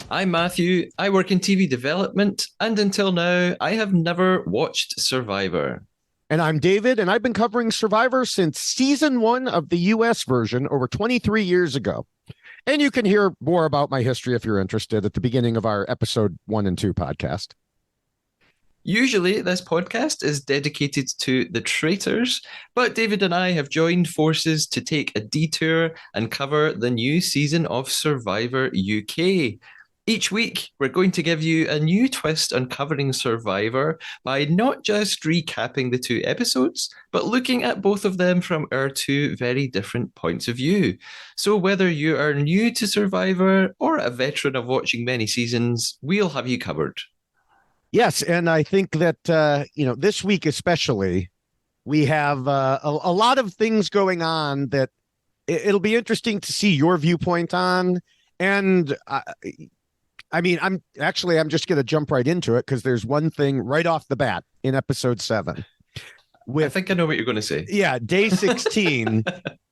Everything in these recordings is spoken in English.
I'm Matthew. I work in TV development, and until now, I have never watched Survivor. And I'm David, and I've been covering Survivor since season one of the US version over 23 years ago. And you can hear more about my history if you're interested at the beginning of our episode 1 and 2 podcast. Usually, this podcast is dedicated to the traitors, but David and I have joined forces to take a detour and cover the new season of Survivor UK. Each week, we're going to give you a new twist on covering Survivor by not just recapping the two episodes, but looking at both of them from our two very different points of view. So, whether you are new to Survivor or a veteran of watching many seasons, we'll have you covered. Yes, and I think that this week especially, we have a lot of things going on that it'll be interesting to see your viewpoint on. And I'm just going to jump right into it because there's one thing right off the bat in episode 7. I think I know what you're going to say. Yeah, day 16.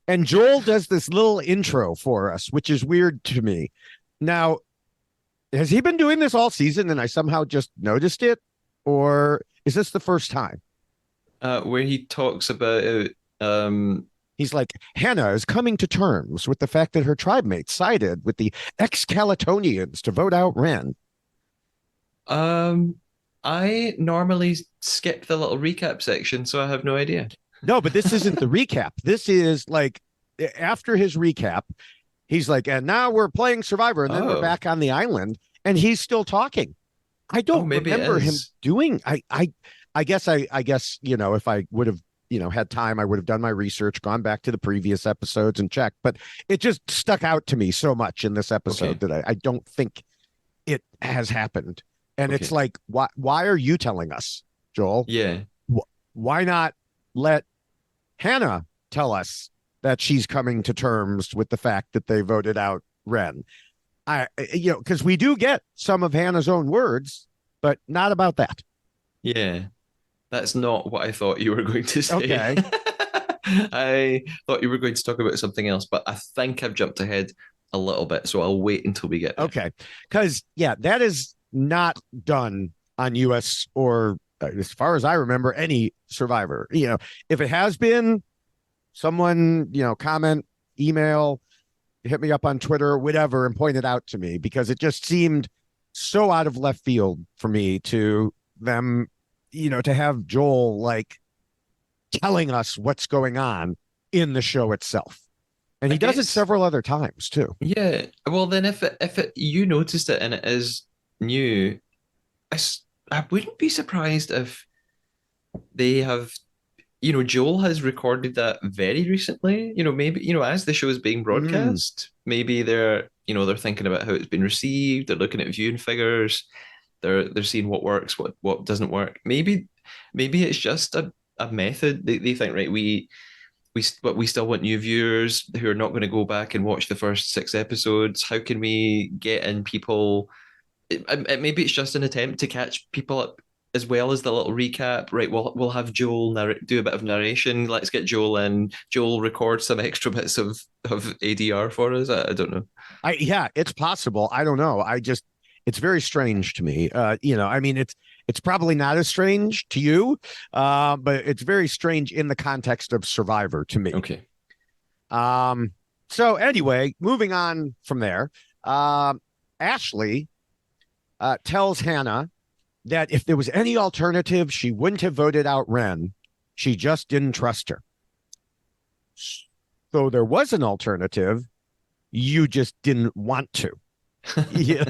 And Joel does this little intro for us, which is weird to me. Now, has he been doing this all season and I somehow just noticed it? Or is this the first time? Where he talks about He's like, Hannah is coming to terms with the fact that her tribe mates sided with the ex-Calatonians to vote out Ren. I normally skip the little recap section, so I have no idea. No, but this isn't the recap. This is like after his recap, he's like, and now we're playing Survivor, and then we're back on the island, and he's still talking. I don't remember him doing. I guess, if I would have, had time, I would have done my research, gone back to the previous episodes and checked. But it just stuck out to me so much in this episode that I don't think it has happened. And it's like, why are you telling us, Joel? Yeah. Why not let Hannah tell us that she's coming to terms with the fact that they voted out Ren? Because we do get some of Hannah's own words, but not about that. Yeah. That's not what I thought you were going to say. Okay. I thought you were going to talk about something else, but I think I've jumped ahead a little bit, so I'll wait until we get there. Okay. Because, that is not done on US or, as far as I remember, any Survivor. If it has been, someone, comment, email, hit me up on Twitter, whatever, and point it out to me, because it just seemed so out of left field for me to them, to have Joel like telling us what's going on in the show itself. And he does it several other times too. Yeah. Well, then if you noticed it and it is new, I wouldn't be surprised if they have, Joel has recorded that very recently. Maybe, as the show is being broadcast, maybe they're thinking about how it's been received. They're looking at viewing figures. They're seeing what works, what doesn't work. Maybe it's just a method. They think, right, but we still want new viewers who are not going to go back and watch the first 6 episodes. How can we get in people? Maybe it's just an attempt to catch people up as well as the little recap. Right, we'll have Joel do a bit of narration. Let's get Joel in. Joel record some extra bits of ADR for us. I don't know. It's possible. I don't know. It's very strange to me. It's probably not as strange to you, but it's very strange in the context of Survivor to me. Okay. So anyway, moving on from there, Ashley tells Hannah that if there was any alternative, she wouldn't have voted out Ren. She just didn't trust her. So there was an alternative. You just didn't want to. Yeah.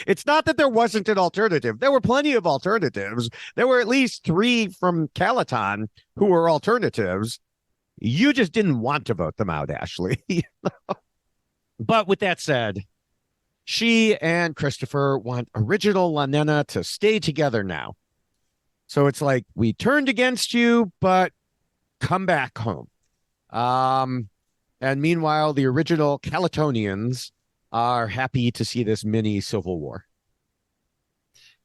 It's not that there wasn't an alternative. There were plenty of alternatives. There were at least 3 from Calaton who were alternatives. You just didn't want to vote them out, Ashley. But with that said, she and Christopher want original LaNenna to stay together now. So it's like, we turned against you, but come back home. And meanwhile, the original Calatonians are happy to see this mini civil war.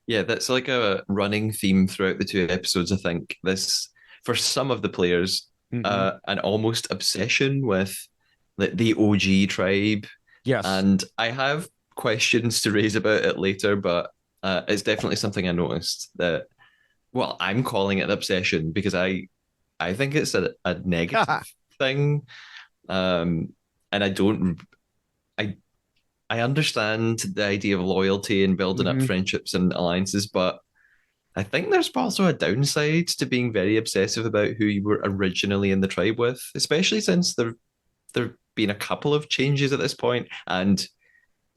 Yeah, that's like a running theme throughout the 2 episodes, I think. This, for some of the players, an almost obsession with the OG tribe. Yes. And I have questions to raise about it later, but it's definitely something I noticed that. Well, I'm calling it an obsession because I think it's a negative thing, and I don't I I understand the idea of loyalty and building up Mhm. friendships and alliances, but I think there's also a downside to being very obsessive about who you were originally in the tribe with, especially since there've been a couple of changes at this point. And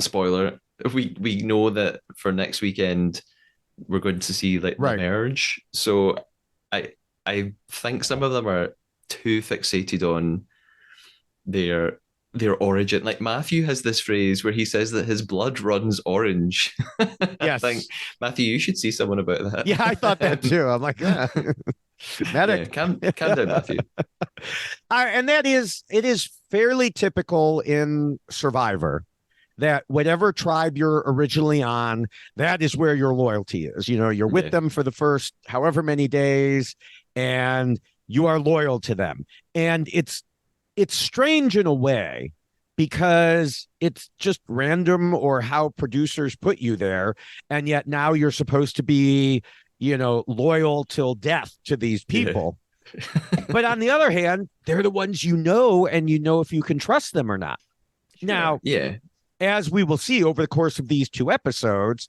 spoiler, we know that for next weekend we're going to see like the Right. merge. So I I think some of them are too fixated on their their origin. Like Matthew has this phrase where he says that his blood runs orange. I think Yes. Matthew, you should see someone about Yeah, I thought that that. too. I'm like, Yeah, medic. calm down, Matthew. And it is fairly typical in Survivor that whatever tribe you're originally on, that is where your loyalty is. You know, you're with Yeah, them for the first however many days, and you are loyal to them. And it's strange in a way because it's just random or how producers put you there, and yet now you're supposed to be, loyal till death to these yeah, people. But on the other hand, they're the ones you know, and you know if you can trust them or not. sure, Now, yeah, as we will see over the course of these two episodes,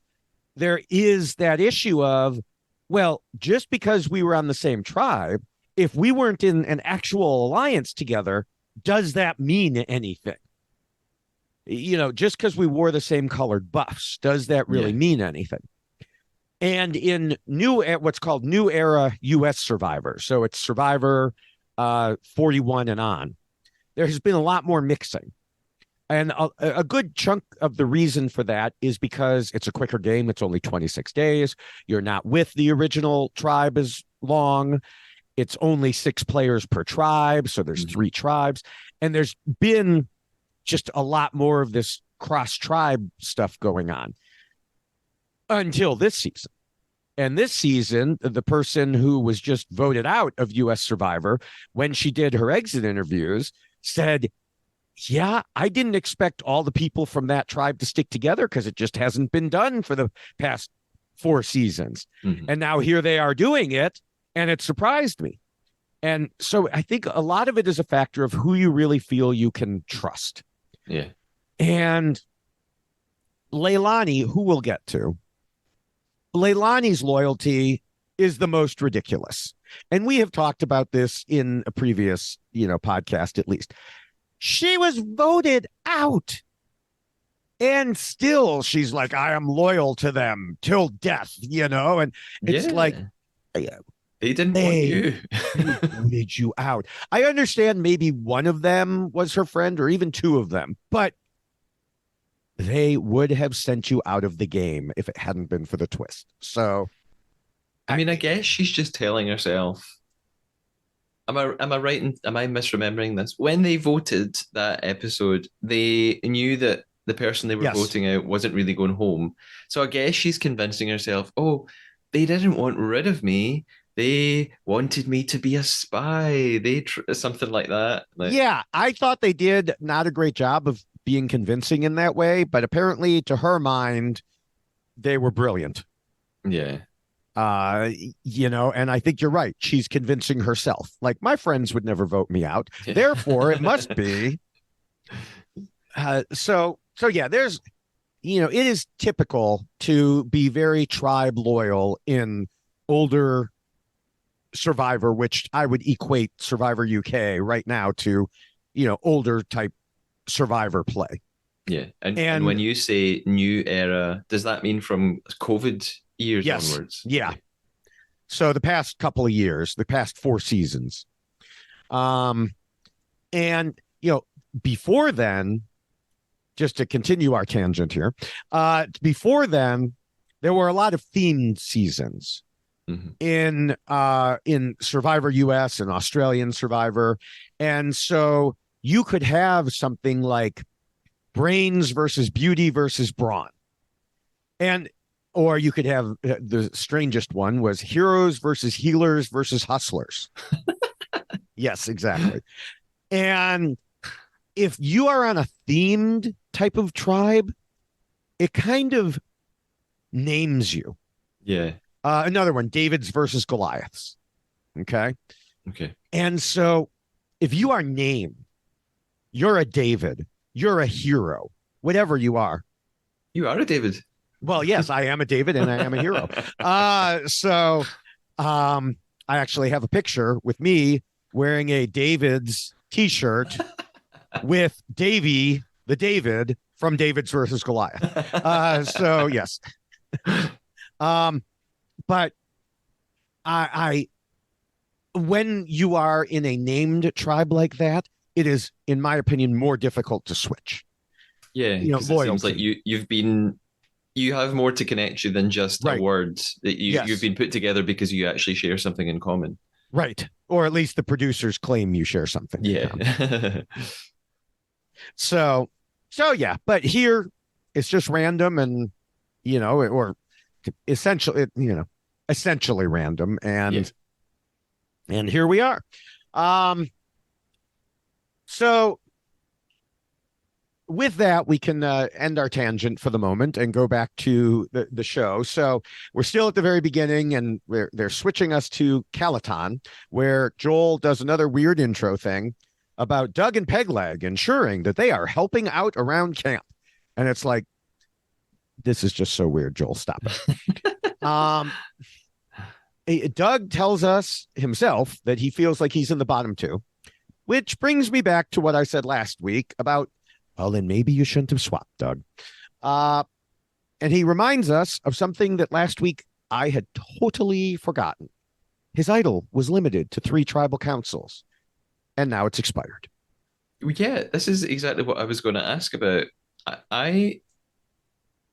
there is that issue of, well, just because we were on the same tribe, if we weren't in an actual alliance together, does that mean anything? Just because we wore the same colored buffs, does that really yeah, mean anything? And in what's called New Era US Survivor, so it's Survivor 41 and on, there has been a lot more mixing. And a good chunk of the reason for that is because it's a quicker game. It's only 26 days. You're not with the original tribe as long. It's only 6 players per tribe. So there's mhm, 3 tribes. And there's been just a lot more of this cross tribe stuff going on until this season. And this season, the person who was just voted out of US Survivor, when she did her exit interviews, said, yeah, I didn't expect all the people from that tribe to stick together because it just hasn't been done for the past 4 seasons. mhm, And now here they are doing it, and it surprised me. And so I think a lot of it is a factor of who you really feel you can trust. yeah, And Leilani, who we'll get to, Leilani's loyalty is the most ridiculous. And we have talked about this in a previous, podcast at least. She was voted out. And still she's like, I am loyal to them till death, and it's like, yeah. They didn't want they you. voted you out. I understand maybe one of them was her friend or even 2 of them, but they would have sent you out of the game if it hadn't been for the twist. So I I, mean, I guess she's just telling herself. Am I right? Am I misremembering this? When they voted that episode, they knew that the person they were yes. voting out wasn't really going home. So I guess she's convincing herself, oh, they didn't want rid of me. They wanted me to be a spy. Something like that. Like, Yeah, I thought they did not a great job of being convincing in that way, but apparently to her mind, they were brilliant. yeah, uh and I think you're right, she's convincing herself, like, my friends would never vote me out, therefore it must yeah, be. So yeah, there's, it is typical to be very tribe loyal in older Survivor, which I would equate Survivor UK right now to, older type Survivor play. yeah. And when And you say new era, does that mean from COVID years yes, onwards? yeah, so the past couple of years, the past 4 seasons. um and before then, just to continue our tangent here, before then, there were a lot of themed seasons Mhm. in Survivor US and Australian Survivor. And so you could have something like brains versus beauty versus brawn. And or you could have, the strangest one was heroes versus healers versus hustlers. Yes, exactly. And if you are on a themed type of tribe, it kind of names you. Yeah. Another one, David's versus Goliaths. Okay. Okay. And so if you are named, you're a David, you're a hero, whatever you are. You are a David. Well, yes, I am a David and I am a hero. So I actually have a picture with me wearing a David's t-shirt with Davy, the David from David's versus Goliath. So yes. Um, but I when you are in a named tribe like that, it is, in my opinion, more difficult to switch. Yeah, because it seems like Loyalty. you have more to connect you than just a Right. word that you've Yes. been put together because you actually share something in common. Right. Or at least the producers claim you share something in common. Yeah. So, so yeah, but here it's just random and, or essentially, essentially random. Yeah. And here we are. Um, so with that, we can end our tangent for the moment and go back to the show. So we're still at the very beginning, and they're switching us to Calaton, where Joel does another weird intro thing about Doug and Pegleg ensuring that they are helping out around camp. And it's like, this is just so weird, Joel. Stop it. Doug tells us himself that he feels like he's in the bottom two, which brings me back to what I said last week about, well, then maybe you shouldn't have swapped, Doug. Uh, and he reminds us of something that last week I had totally forgotten. His idol was limited to 3 tribal councils, and now it's expired. Yeah, this is exactly what I was going to ask about. I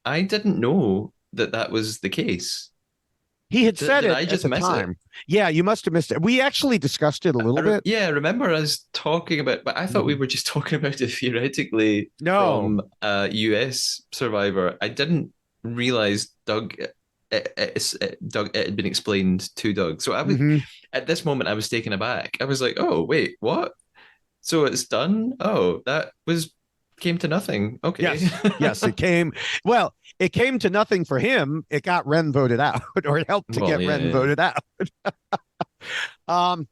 I didn't know that that was the case. He had said Did it I at just the miss it? time. Yeah, you must have missed it. We actually discussed it a little bit. Yeah, I remember us talking about, but I thought we Mhm. were just talking about it theoretically No. from US Survivor. I didn't realize Doug, it had been explained to Doug. So I was Hmm. at this moment I was taken aback. I was like, oh wait, what? So it's done? Oh, that was came to nothing. Okay. Yes. Yes. It came to nothing for him. It got Ren voted out, or it helped to Well, get yeah, Ren yeah. voted out. Um,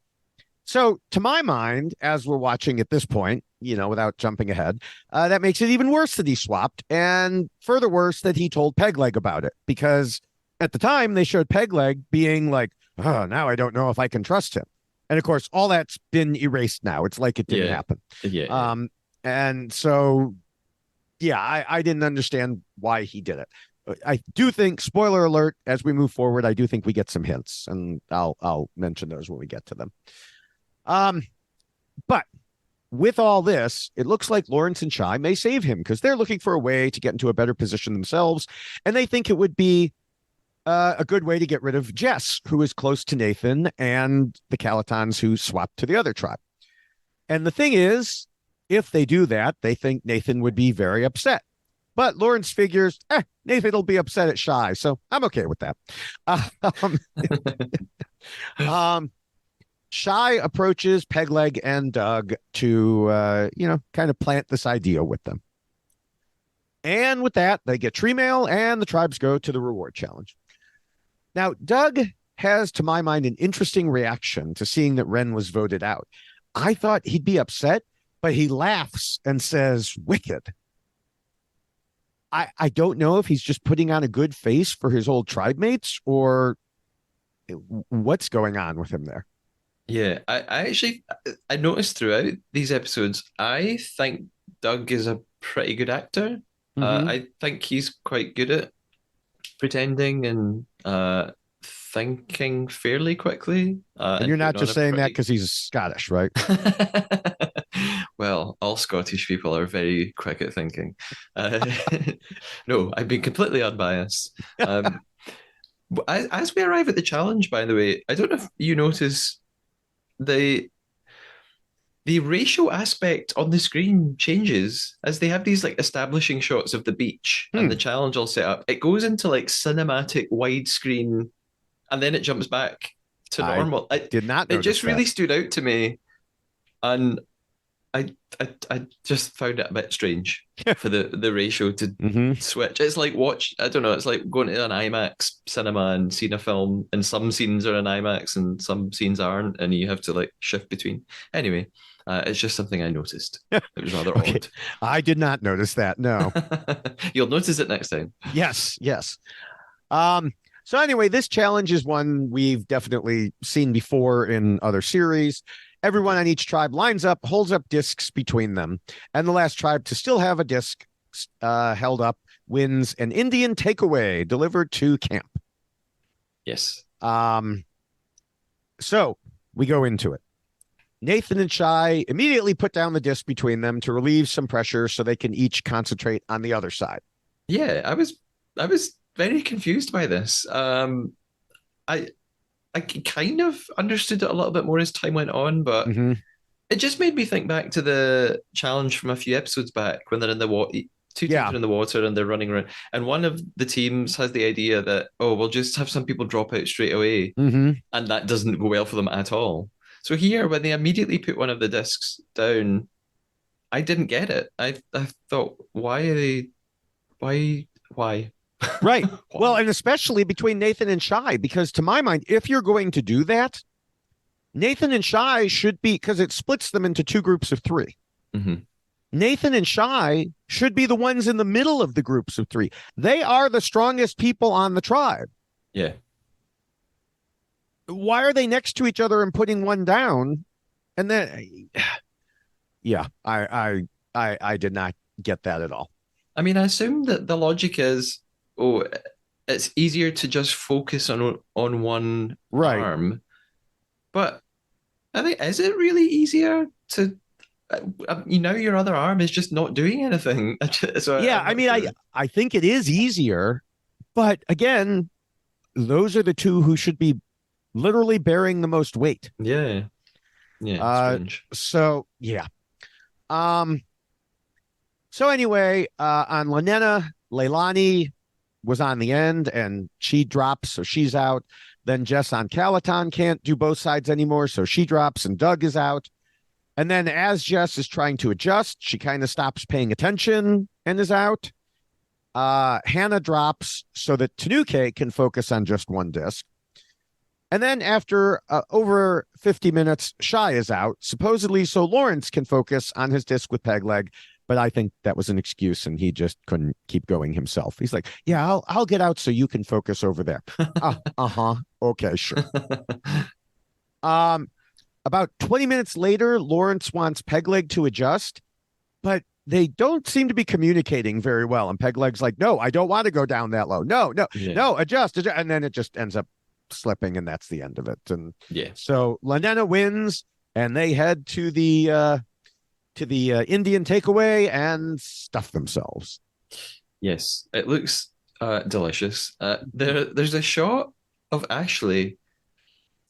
So, to my mind, as we're watching at this point, without jumping ahead, that makes it even worse that he swapped, and further worse that he told Pegleg about it, because at the time they showed Pegleg being like, "Oh, now I don't know if I can trust him," and of course, all that's been erased now. It's like it didn't Yeah. happen. Yeah, yeah. And so, yeah, I didn't understand why he did it. I do think, spoiler alert, as we move forward, I do think we get some hints, and I'll mention those when we get to them. Um, but with all this, it looks like Lawrence and Shy may save him because they're looking for a way to get into a better position themselves. And they think it would be a good way to get rid of Jess, who is close to Nathan and the Calatons who swapped to the other tribe. And the thing is, if they do that, they think Nathan would be very upset. But Lawrence figures, Nathan will be upset at Shy. So I'm okay with that. Um, um, Shy approaches Pegleg and Doug to, kind of plant this idea with them. And with that, they get tree mail and the tribes go to the reward challenge. Now, Doug has, to my mind, an interesting reaction to seeing that Ren was voted out. I thought he'd be upset, but he laughs and says, wicked. I don't know if he's just putting on a good face for his old tribe mates or what's going on with him there. Yeah, I actually I noticed throughout these episodes, I think Doug is a pretty good actor. Mm-hmm. I think he's quite good at pretending and thinking fairly quickly And and you're not putting on just a saying that pretty because he's Scottish, right? well, all Scottish people are very quick at thinking. Uh, no, I've been completely unbiased. As we arrive at the challenge, by the way, I don't know if you notice the the racial aspect on the screen changes as they have these like establishing shots of the beach and the Hmm. challenge all set up. It goes into like cinematic widescreen and then it jumps back to I normal. did not It notice just that. really stood out to me. And I just found it a bit strange for the ratio to Hmm. switch. It's like I don't know, it's like going to an IMAX cinema and seeing a film, and some scenes are in IMAX and some scenes aren't, and you have to like shift between. Anyway, it's just something I noticed. It was rather Okay. odd. I did not notice that. No. You'll notice it next time. Yes, yes. Um, so anyway, this challenge is one we've definitely seen before in other series. Everyone on each tribe lines up, holds up discs between them, and the last tribe to still have a disc held up wins an Indian takeaway delivered to camp. Yes. Um, so we go into it. Nathan and Shai immediately put down the disc between them to relieve some pressure so they can each concentrate on the other side. Yeah, I was very confused by this. I I kind of understood it a little bit more as time went on, but Mm-hmm. it just made me think back to the challenge from a few episodes back when they're in the water. Two teams Yeah. are in the water and they're running around, and one of the teams has the idea that, oh, we'll just have some people drop out straight away, Mm-hmm. and that doesn't go well for them at all. So here, when they immediately put one of the discs down, I didn't get it. I thought, why are they? Why? Right. Well, Why? and especially between Nathan and Shai, because to my mind, if you're going to do that, Nathan and Shai should be, because it splits them into two groups of three. Hmm. Nathan and Shai should be the ones in the middle of the groups of three. They are the strongest people on the tribe. Yeah. Why are they next to each other and putting one down? And then, yeah, I did not get that at all. I mean, I assume that the logic is, oh, it's easier to just focus on one Right. arm. But I think, is it really easier to, your other arm is just not doing anything. So Yeah. I'm I not mean, sure. I think it is easier, but again, those are the two who should be literally bearing the most weight. Yeah. Yeah. Uh, Strange. so yeah. Um, so anyway, on Lanena, Leilani was on the end and she drops, so she's out. Then Jess on Calaton can't do both sides anymore, so she drops and Doug is out. And then as Jess is trying to adjust, she kind of stops paying attention and is out. Hannah drops so that Tanuke can focus on just one disc. And then after over 50 minutes, Shai is out, supposedly so Lawrence can focus on his disc with Pegleg. But I think that was an excuse and he just couldn't keep going himself. He's like, yeah, I'll get out so you can focus over there. Uh-huh. Okay, sure. Um, about 20 minutes later, Lawrence wants Pegleg to adjust, but they don't seem to be communicating very well. And Pegleg's like, no, I don't want to go down that low. No, no, Yeah. no, adjust. And then it just ends up slipping, and that's the end of it. And Yeah. so Lanena wins, and they head to the Indian takeaway and stuff themselves. Yes. It looks delicious. There's a shot of Ashley,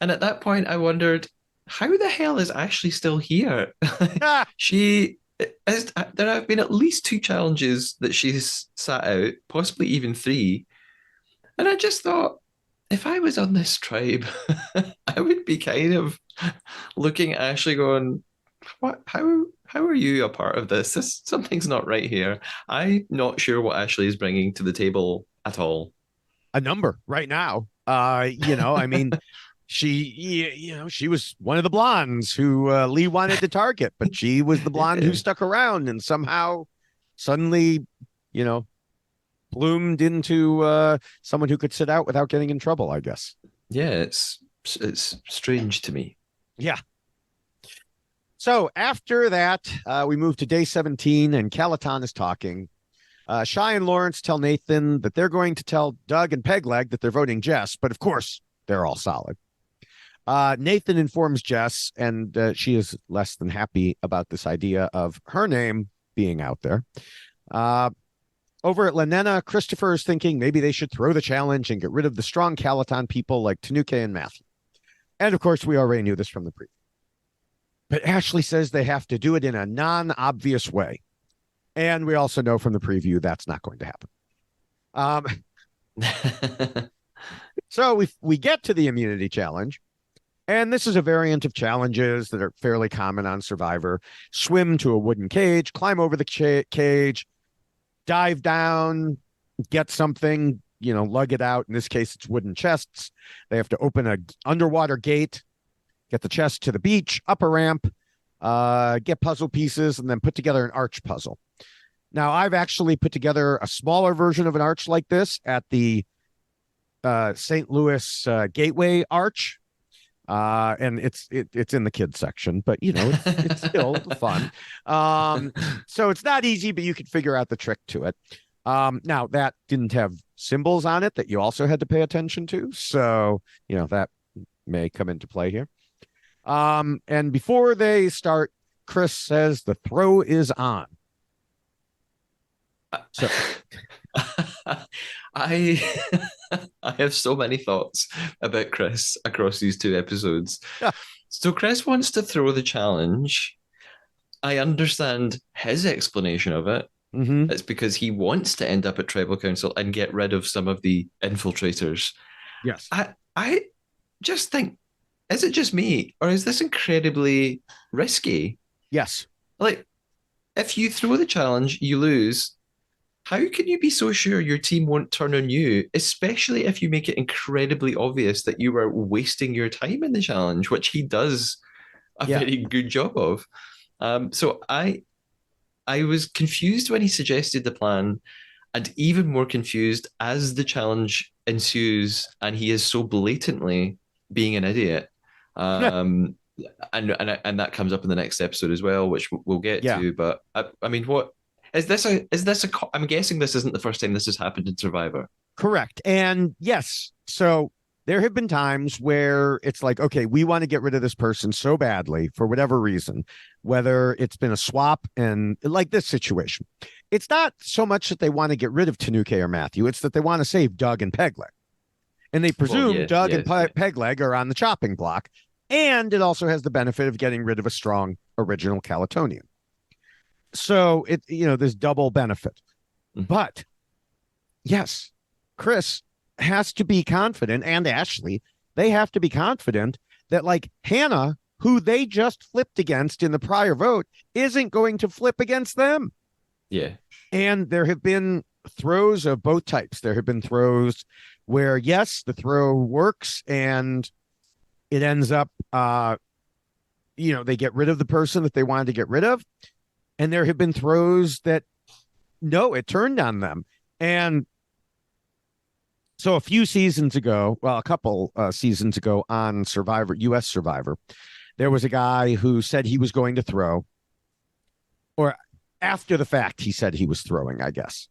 and at that point I wondered, how the hell is Ashley still here? Ah, She has, there have been at least two challenges that she's sat out, possibly even three. And I just thought, if I was on this tribe, I would be kind of looking at Ashley going, what, how are you a part of this? Something's not right here. I'm not sure what Ashley is bringing to the table at all. a number right now. I mean, she was one of the blondes who Lee wanted to target, but she was the blonde who Yeah. stuck around and somehow suddenly, you know, bloomed into someone who could sit out without getting in trouble, I guess. Yeah, it's strange to me. Yeah. So after that, we move to day 17, and Calaton is talking. Shai and Lawrence tell Nathan that they're going to tell Doug and Pegleg that they're voting Jess, but of course, they're all solid. Nathan informs Jess, and she is less than happy about this idea of her name being out there. Over at Lanena, Christopher is thinking maybe they should throw the challenge and get rid of the strong Calaton people like Tanuke and Matthew. And of course, we already knew this from the preview. But Ashley says they have to do it in a non-obvious way. And we also know from the preview that's not going to happen. So we get to the immunity challenge. And this is a variant of challenges that are fairly common on Survivor. Swim to a wooden cage, climb over the cage, dive down, get something, lug it out. In this case, it's wooden chests. They have to open a underwater gate, get the chest to the beach, up a ramp, get puzzle pieces, and then put together an arch puzzle. Now, I've actually put together a smaller version of an arch like this at the St. Louis Gateway Arch. And it's in the kids section, but it's still fun. So it's not easy, but you can figure out the trick to it. Now that didn't have symbols on it that you also had to pay attention to, so that may come into play here. And before they start, Chris says the throw is on. So I I have so many thoughts about Chris across these two episodes. yeah. So Chris wants to throw the challenge. I understand his explanation of it. Mm-hmm. It's because he wants to end up at tribal council and get rid of some of the infiltrators. Yes. I just think, is it just me, or is this incredibly risky? Yes. Like, if you throw the challenge, you lose. How can you be so sure your team won't turn on you, especially if you make it incredibly obvious that you are wasting your time in the challenge, which he does a Yeah. very good job of. So I was confused when he suggested the plan, and even more confused as the challenge ensues, and he is so blatantly being an idiot. Um, and that comes up in the next episode as well, which we'll get Yeah. to. But I mean, what is this? I'm guessing this isn't the first time this has happened in Survivor. Correct. And yes, so there have been times where it's like, okay, we want to get rid of this person so badly for whatever reason, whether it's been a swap and like this situation. It's not so much that they want to get rid of Tanuke or Matthew, it's that they want to save Doug and Pegleg. And they Well, presume yeah, Doug yeah, and yeah. Pegleg are on the chopping block. And it also has the benefit of getting rid of a strong original Calatonian. So there's double benefit. Mhm. But yes, Chris has to be confident, and Ashley, they have to be confident that like Hannah, who they just flipped against in the prior vote, isn't going to flip against them. Yeah. And there have been throws of both types. There have been throws where, yes, the throw works and it ends up, they get rid of the person that they wanted to get rid of. And there have been throws that, no, it turned on them. And so a few seasons ago, well, a couple seasons ago on Survivor, US Survivor, there was a guy who said he was going to throw, or after the fact, he said he was throwing, I guess.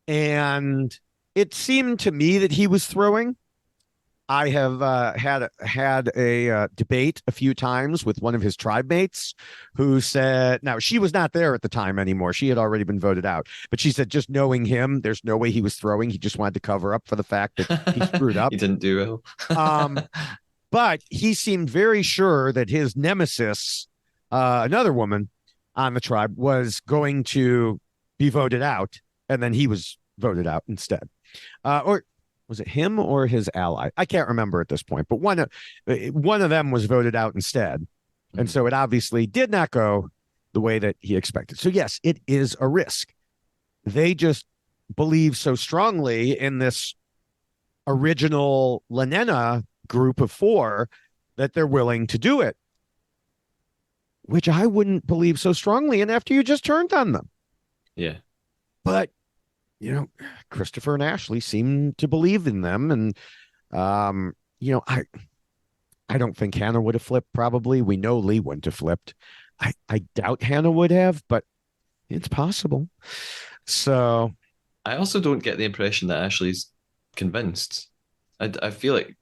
And it seemed to me that he was throwing. I have had a debate a few times with one of his tribe mates who said, now she was not there at the time anymore. She had already been voted out, but she said, just knowing him, there's no way he was throwing. He just wanted to cover up for the fact that he screwed up. He didn't do Um, well. but he seemed very sure that his nemesis, another woman on the tribe, was going to be voted out, and then he was voted out instead. Or was it him or his ally? I can't remember at this point, but one of them was voted out instead. And so it obviously did not go the way that he expected. So yes, it is a risk. They just believe so strongly in this original Lenena group of 4 that they're willing to do it, which I wouldn't believe so strongly in after you just turned on them. Yeah. But Christopher and Ashley seem to believe in them. And, I don't think Hannah would have flipped, probably. We know Lee wouldn't have flipped. I doubt Hannah would have, but it's possible. So, I also don't get the impression that Ashley's convinced. I feel like,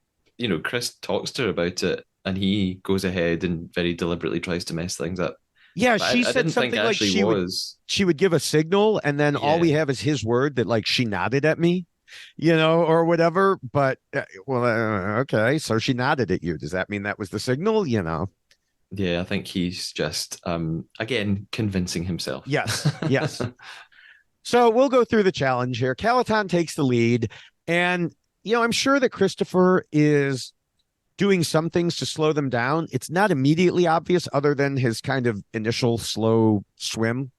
Chris talks to her about it and he goes ahead and very deliberately tries to mess things up. yeah, But she I said didn't think something like Ashley was. she would give a signal, and then all we Yeah. have is his word that like she nodded at me, or whatever. But okay, so she nodded at you. Does that mean that was the signal? Yeah, I think he's just again convincing himself. Yes, yes. So we'll go through the challenge here. Calaton takes the lead, and I'm sure that Christopher is doing some things to slow them down. It's not immediately obvious other than his kind of initial slow swim.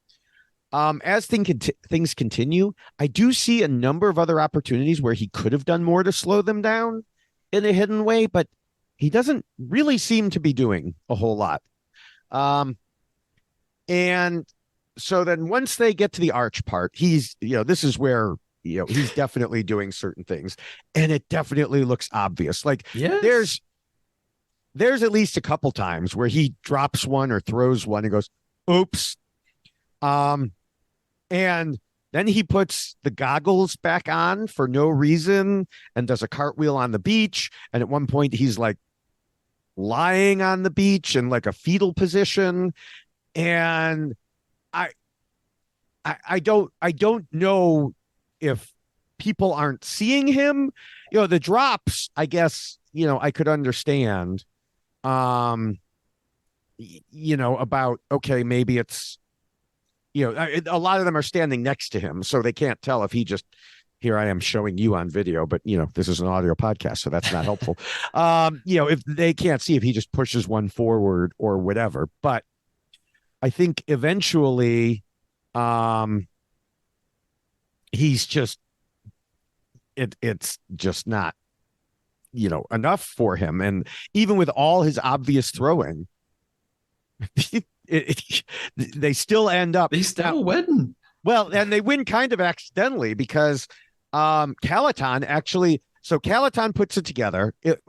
As things continue, I do see a number of other opportunities where he could have done more to slow them down in a hidden way, but he doesn't really seem to be doing a whole lot. Um, and so then once they get to the arch part, this is where, he's definitely doing certain things, and it definitely looks obvious. Like Yes. there's at least a couple times where he drops one or throws one and goes, oops. Um, and then he puts the goggles back on for no reason and does a cartwheel on the beach. And at one point, he's like lying on the beach in like a fetal position. And I, I don't know if people aren't seeing him. The drops, I guess, I could understand. Um, about, okay, maybe it's, a lot of them are standing next to him, so they can't tell if he just, here I am showing you on video, but this is an audio podcast, so that's not helpful. If they can't see if he just pushes one forward or whatever. But I think eventually, he's just, it's just not, enough for him. And even with all his obvious throwing, they still end up They now. still win. Well, and they win kind of accidentally because Calaton actually. So Calaton puts it together. It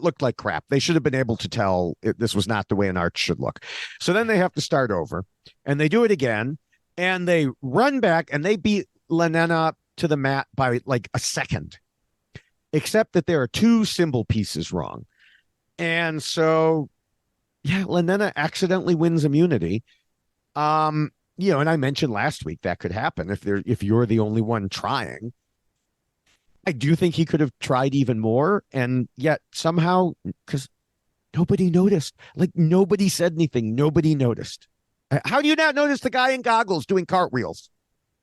looked like crap. They should have been able to tell this was not the way an arch should look. So then they have to start over, and they do it again, and they run back, and they beat Lanena to the mat by like a second, except that there are two symbol pieces wrong. And so, yeah, Lanena accidentally wins immunity. And I mentioned last week that could happen if you're the only one trying. I do think he could have tried even more, and yet somehow, because nobody noticed, like nobody said anything, nobody noticed. How do you not notice the guy in goggles doing cartwheels?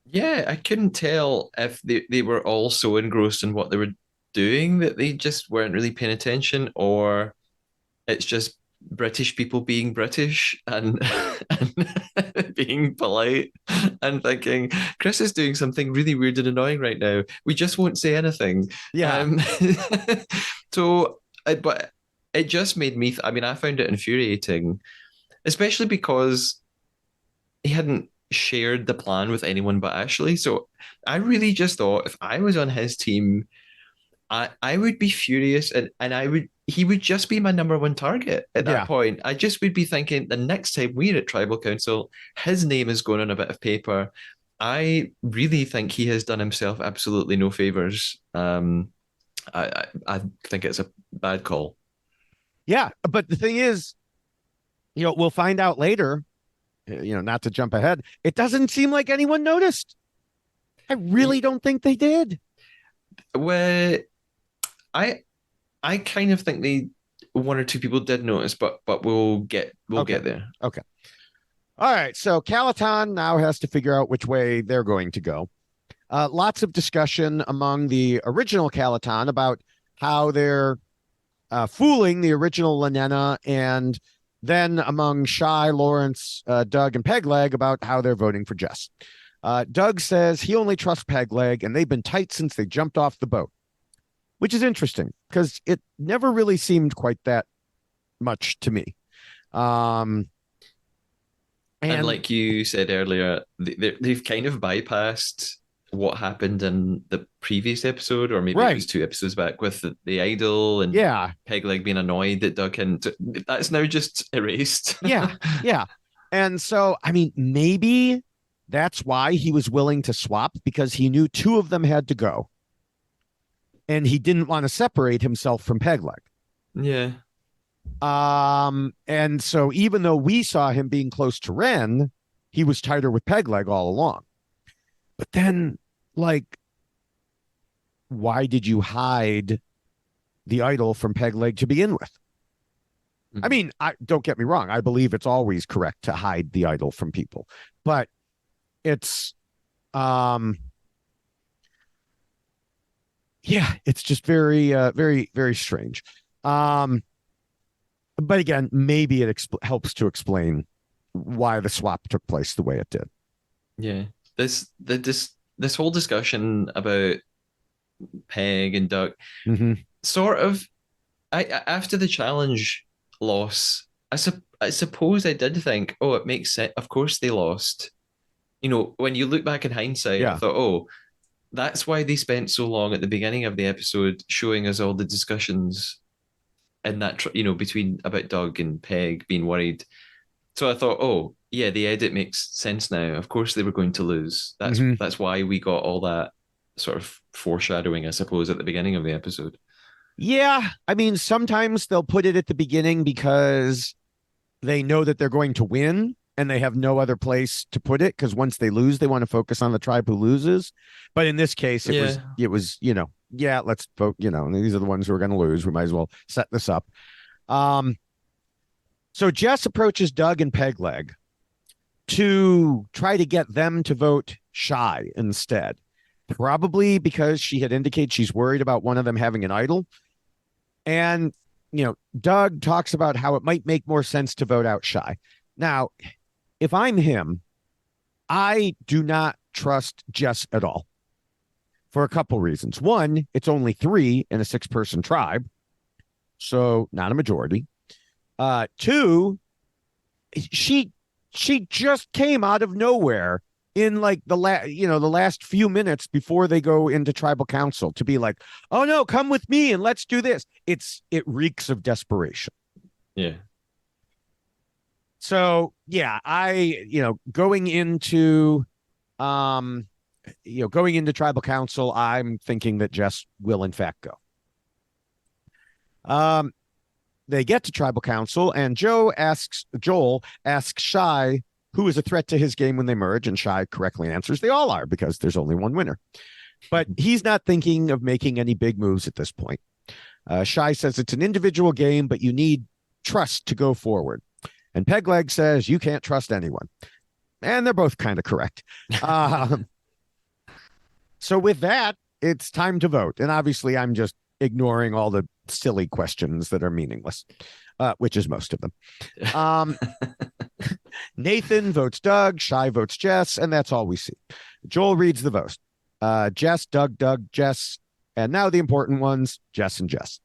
Yeah, I couldn't tell if they were all so engrossed in what they were doing that they just weren't really paying attention, or it's just British people being British and being polite and thinking Chris is doing something really weird and annoying right now. We just won't say anything. Yeah, Um, but it just made me. I found it infuriating, especially because he hadn't shared the plan with anyone but Ashley. So I really just thought if I was on his team, I would be furious, and he would just be my number one target at that yeah. point. I just would be thinking the next time we're at tribal council, his name is going on a bit of paper. I really think he has done himself absolutely no favors. I think it's a bad call. Yeah, but the thing is, we'll find out later, not to jump ahead, it doesn't seem like anyone noticed. I really don't think they did. Where I I kind of think they one or two people did notice, but we'll Okay. get there. Okay. All right. So Calaton now has to figure out which way they're going to go. Lots of discussion among the original Calaton about how they're fooling the original Lanena, and then among Shy, Lawrence, Doug, and Pegleg about how they're voting for Jess. Doug says he only trusts Pegleg, and they've been tight since they jumped off the boat, which is interesting because it never really seemed quite that much to me. Um, And and like you said earlier, they've kind of bypassed what happened in the previous episode, or maybe it was right, two episodes back with the idol and yeah, Pegleg being annoyed that Doug hadn't. That's now just erased. yeah, yeah. And so, maybe that's why he was willing to swap, because he knew two of them had to go, and he didn't want to separate himself from Pegleg. Yeah. And so even though we saw him being close to Ren, he was tighter with Pegleg all along. But then, like, why did you hide the idol from Pegleg to begin with? Mhm. I don't get me wrong. I believe it's always correct to hide the idol from people, but it's, um, yeah, it's just very, very, very strange. Um, but again, maybe it helps to explain why the swap took place the way it did. Yeah. This whole discussion about Peg and Duck Mm-hmm. sort of after the challenge loss, I suppose I did think, oh, it makes sense. Of course they lost. You know, when you look back in hindsight, I Yeah. thought, oh, that's why they spent so long at the beginning of the episode showing us all the discussions in that, between about Doug and Peg being worried. So I thought, oh, yeah, the edit makes sense now. Of course they were going to lose. That's Mm-hmm. that's why we got all that sort of foreshadowing, I suppose, at the beginning of the episode. Yeah. I mean, sometimes they'll put it at the beginning because they know that they're going to win and they have no other place to put it because once they lose, they want to focus on the tribe who loses. But in this case, Yeah. yeah, let's vote, these are the ones who are going to lose. We might as well set this up. Um, so Jess approaches Doug and Pegleg to try to get them to vote shy instead. Probably because she had indicated she's worried about one of them having an idol. And, Doug talks about how it might make more sense to vote out Shy. Now, if I'm him, I do not trust Jess at all for a couple reasons. One, it's only 3 in a 6-person tribe, so not a majority. Two, she just came out of nowhere in like the last few minutes before they go into tribal council to be like, oh no, come with me and let's do this. It reeks of desperation. Yeah. So yeah, going into tribal council, I'm thinking that Jess will in fact go. They get to tribal council and Joel asks Shy who is a threat to his game when they merge, and Shy correctly answers they all are because there's only one winner. But he's not thinking of making any big moves at this point. Shy says it's an individual game, but you need trust to go forward. And Pegleg says you can't trust anyone. And they're both kind of correct. So with that, it's time to vote. And obviously, I'm just ignoring all the silly questions that are meaningless, which is most of them. Nathan votes Doug, Shy votes Jess, and that's all we see. Joel reads the vote. Jess, Doug, Jess, and now the important ones, Jess and Jess.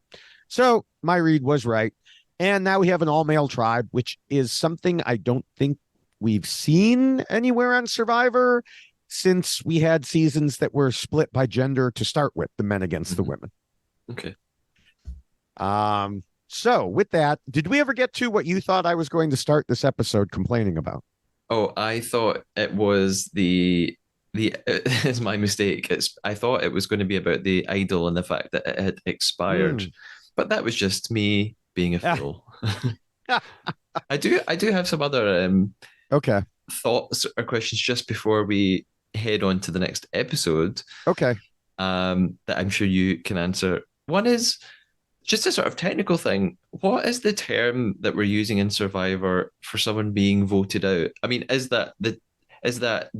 So my read was right. And now we have an all-male tribe, which is something I don't think we've seen anywhere on Survivor since we had seasons that were split by gender to start with, the men against the women. Okay. So with that, did we ever get to what you thought I was going to start this episode complaining about? Oh, I thought it was it's my mistake. I thought it was going to be about the idol and the fact that it had expired. But that was just me being a fool. I do have some other okay thoughts or questions just before we head on to the next episode. Okay. That I'm sure you can answer. One is just a sort of technical thing. What is the term that we're using in Survivor for someone being voted out? I mean, is that the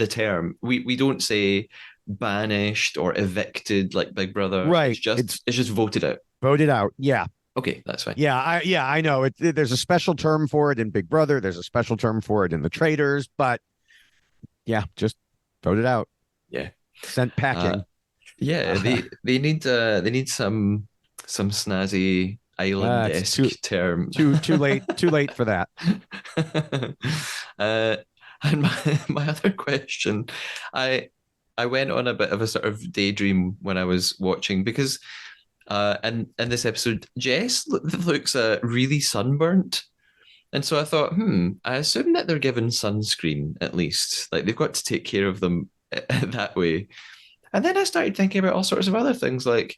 term? We don't say banished or evicted like Big Brother. Right. It's just voted out. Voted out. Yeah. Okay, that's fine. Yeah, I know. There's a special term for it in Big Brother. There's a special term for it in the Traitors, but yeah, just voted out. Yeah. Sent packing. Yeah, they need some snazzy island-esque term. Too late for that. And my other question, I went on a bit of a sort of daydream when I was watching because in this episode, Jess looks really sunburnt. And so I thought, I assume that they're given sunscreen at least. Like they've got to take care of them that way. And then I started thinking about all sorts of other things like,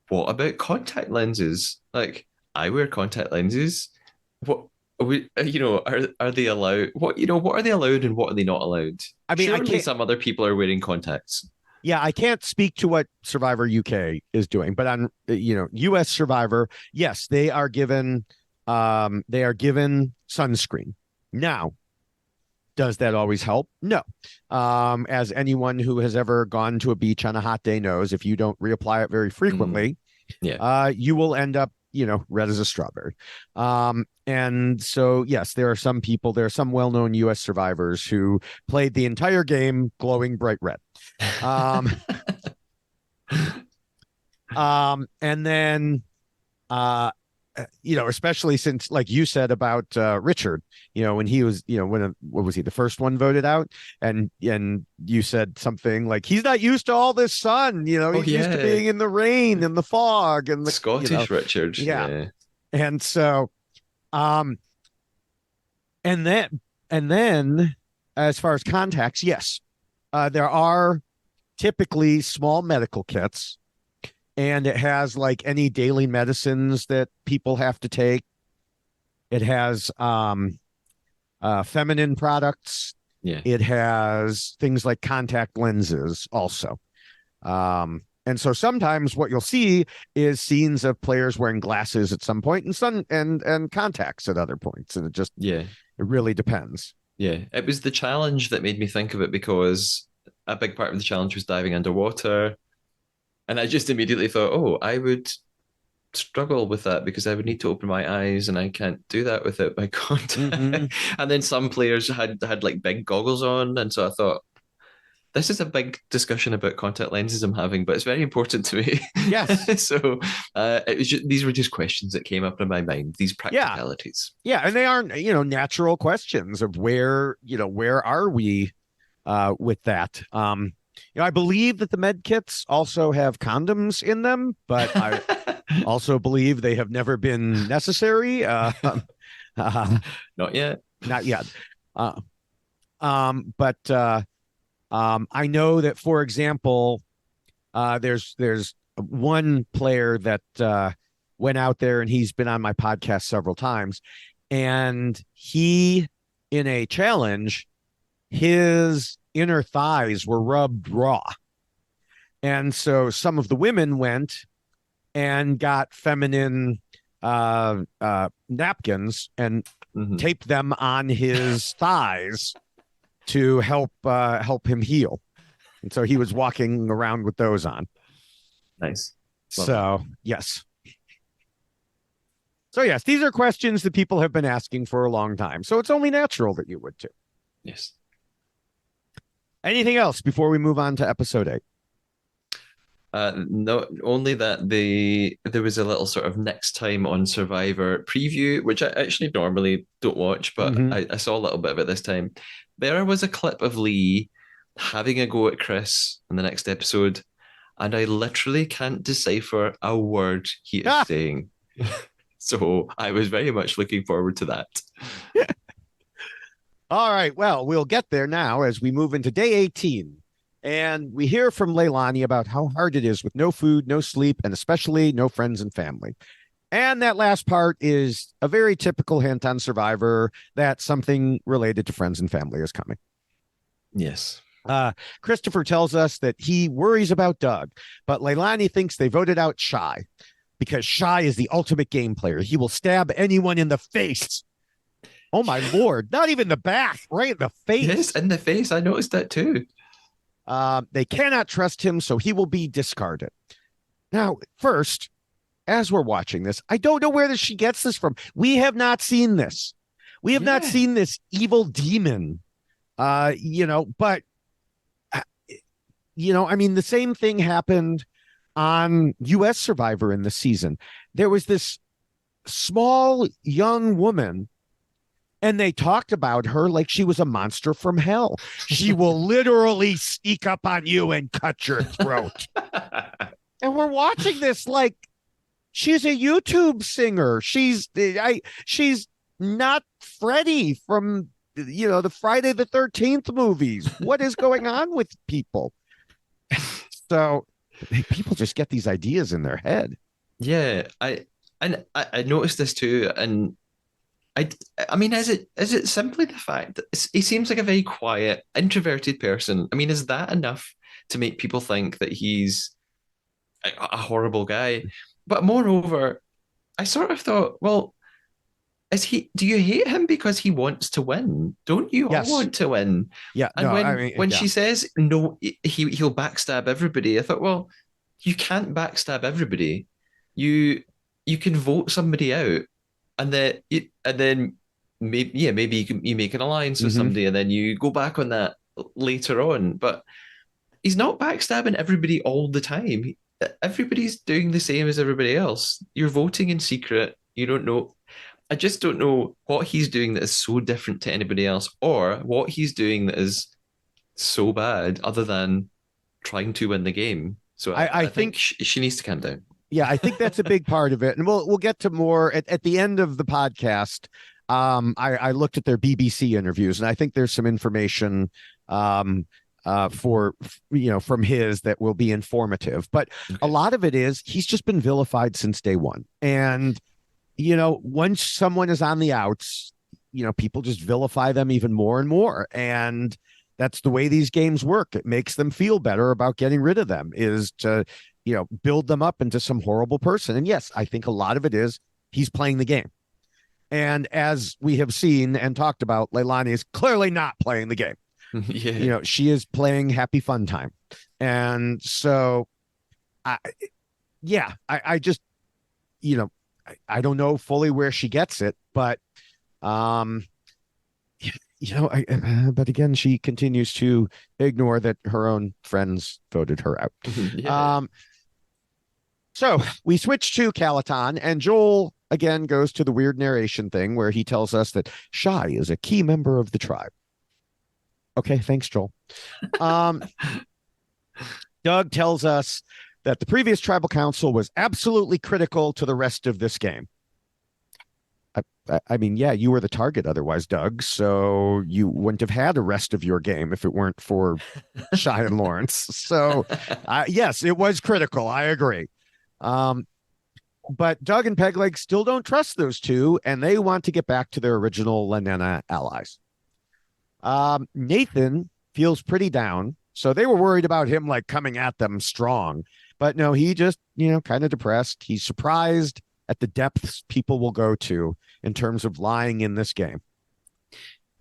what about contact lenses? Like I wear contact lenses. What are they allowed? What are they allowed and what are they not allowed? I mean, surely some other people are wearing contacts. Yeah, I can't speak to what Survivor UK is doing, but on US Survivor, yes, they are given sunscreen. Now, does that always help? No. As anyone who has ever gone to a beach on a hot day knows, if you don't reapply it very frequently, you will end up, red as a strawberry. And so, yes, there are some people, there are some well-known U.S. survivors who played the entire game glowing bright red. Um, and then, uh, especially since, like you said about Richard, when he was, what was he, the first one voted out, and you said something like he's not used to all this sun, Oh he's used to yeah, being in the rain and the fog and Scottish Richard. yeah, Yeah, and so, um, and then and then as far as contacts, yes, there are typically small medical kits, and it has like any daily medicines that people have to take. It has feminine products. yeah, It has things like contact lenses also. And so sometimes what you'll see is scenes of players wearing glasses at some point and and contacts at other points. And yeah, it really depends. yeah. It was the challenge that made me think of it because a big part of the challenge was diving underwater. And I just immediately thought, oh, I would struggle with that because I would need to open my eyes and I can't do that without my Mm-hmm. contact. And then some players had like big goggles on. And so I thought, this is a big discussion about contact lenses I'm having, but it's very important to me. Yes. So it was just, these were just questions that came up in my mind, these Yeah. practicalities. Yeah. And they aren't, natural questions of where are we with that. I believe that the med kits also have condoms in them, but I also believe they have never been necessary. Not yet. Not yet. Uh, but I know that, for example, there's one player that went out there, and he's been on my podcast several times, and he, in a challenge, his inner thighs were rubbed raw. And so some of the women went and got feminine napkins and Mhm. taped them on his thighs to help him heal. And so he was walking around with those on. Nice. Love that. So, yes. So, yes, these are questions that people have been asking for a long time. So it's only natural that you would too. Yes. Anything else before we move on to episode 8? No, only that there was a little sort of next time on Survivor preview, which I actually normally don't watch, but Mm-hmm. I saw a little bit of it this time. There was a clip of Lee having a go at Chris in the next episode, and I literally can't decipher a word he is Ah! saying. So I was very much looking forward to that. All right. Well, we'll get there now as we move into day 18. And we hear from Leilani about how hard it is with no food, no sleep, and especially no friends and family. And that last part is a very typical hint on Survivor that something related to friends and family is coming. Yes. Christopher tells us that he worries about Doug, but Leilani thinks they voted out Shy because Shy is the ultimate game player. He will stab anyone in the face. Oh, my Lord. Not even the back, right in the face. Yes, in the face. I noticed that too. They cannot trust him, so he will be discarded. Now, first, as we're watching this, I don't know where she gets this from. We have not seen this. We have not seen this evil demon, but, I mean, the same thing happened on U.S. Survivor in the season. There was this small young woman, and they talked about her like she was a monster from hell. She will literally sneak up on you and cut your throat. And we're watching this like she's a YouTube singer. She's not Freddy from the Friday the 13th movies. What is going on with people? So people just get these ideas in their head. Yeah, I noticed this too, and I mean, is it simply the fact that he seems like a very quiet, introverted person? I mean, is that enough to make people think that he's a horrible guy? But moreover, I sort of thought, well, do you hate him because he wants to win? Don't you all Yes. want to win? Yeah. And No, I when mean, when yeah. she says no, he'll backstab everybody, I thought, well, you can't backstab everybody. You you can vote somebody out, and then maybe you make an alliance with Hmm. somebody, and then you go back on that later on. But he's not backstabbing everybody all the time. Everybody's doing the same as everybody else. You're voting in secret. You don't know. I just don't know what he's doing that is so different to anybody else, or what he's doing that is so bad, other than trying to win the game. So I I think think she needs to calm down. Yeah, I think that's a big part of it, and we'll get to more at the end of the podcast. I looked at their BBC interviews, and I think there's some information um, for from his that will be informative. But a Okay. lot of it is he's just been vilified since day one, and once someone is on the outs, people just vilify them even more and more, and that's the way these games work. It makes them feel better about getting rid of them is to build them up into some horrible person. And yes, I think a lot of it is he's playing the game. And as we have seen and talked about, Leilani is clearly not playing the game. Yeah. She is playing happy fun time. And so, I, yeah, I just, you know, I don't know fully where she gets it, but, um, but again, she continues to ignore that her own friends voted her out. Yeah. Um, So we switch to Calaton, and Joel again goes to the weird narration thing where he tells us that Shai is a key member of the tribe. Okay, thanks, Joel. Um, Doug tells us that the previous tribal council was absolutely critical to the rest of this game. I mean, yeah, you were the target otherwise, Doug. So you wouldn't have had a rest of your game if it weren't for Shai and Lawrence. So, yes, it was critical. I agree. Um, but Doug and Pegleg still don't trust those two, and they want to get back to their original Lenana allies. Nathan feels pretty down, so they were worried about him like coming at them strong, but no, he just kind of depressed. He's surprised at the depths people will go to in terms of lying in this game.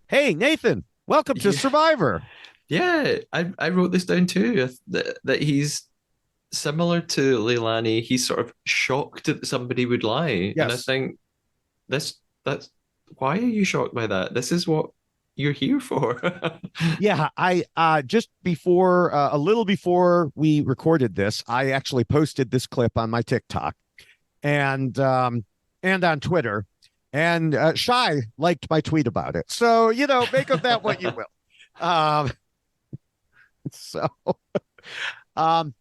Hey, Nathan, welcome to Yeah. Survivor. Yeah. I wrote this down too, that he's similar to Leilani. He's sort of shocked that somebody would lie. And I Yes. think that's why are you shocked by that? This is what you're here for. Yeah, I just before a little before we recorded this, I actually posted this clip on my TikTok and on Twitter, and Shy liked my tweet about it. So make of that what you will. So um,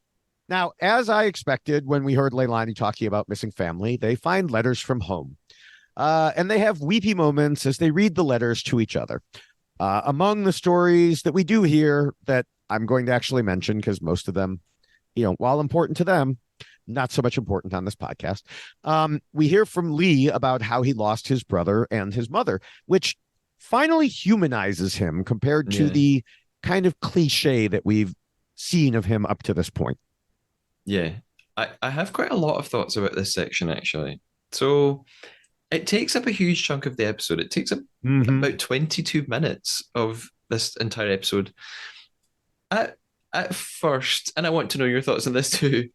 now, as I expected, when we heard Leilani talking about missing family, they find letters from home, and they have weepy moments as they read the letters to each other. Among the stories that we do hear that I'm going to actually mention, because most of them, while important to them, not so much important on this podcast. We hear from Lee about how he lost his brother and his mother, which finally humanizes him compared to Yeah. the kind of cliche that we've seen of him up to this point. Yeah. I have quite a lot of thoughts about this section actually. So it takes up a huge chunk of the episode. It takes up Mm-hmm. about 22 minutes of this entire episode. At at first, and I want to know your thoughts on this too.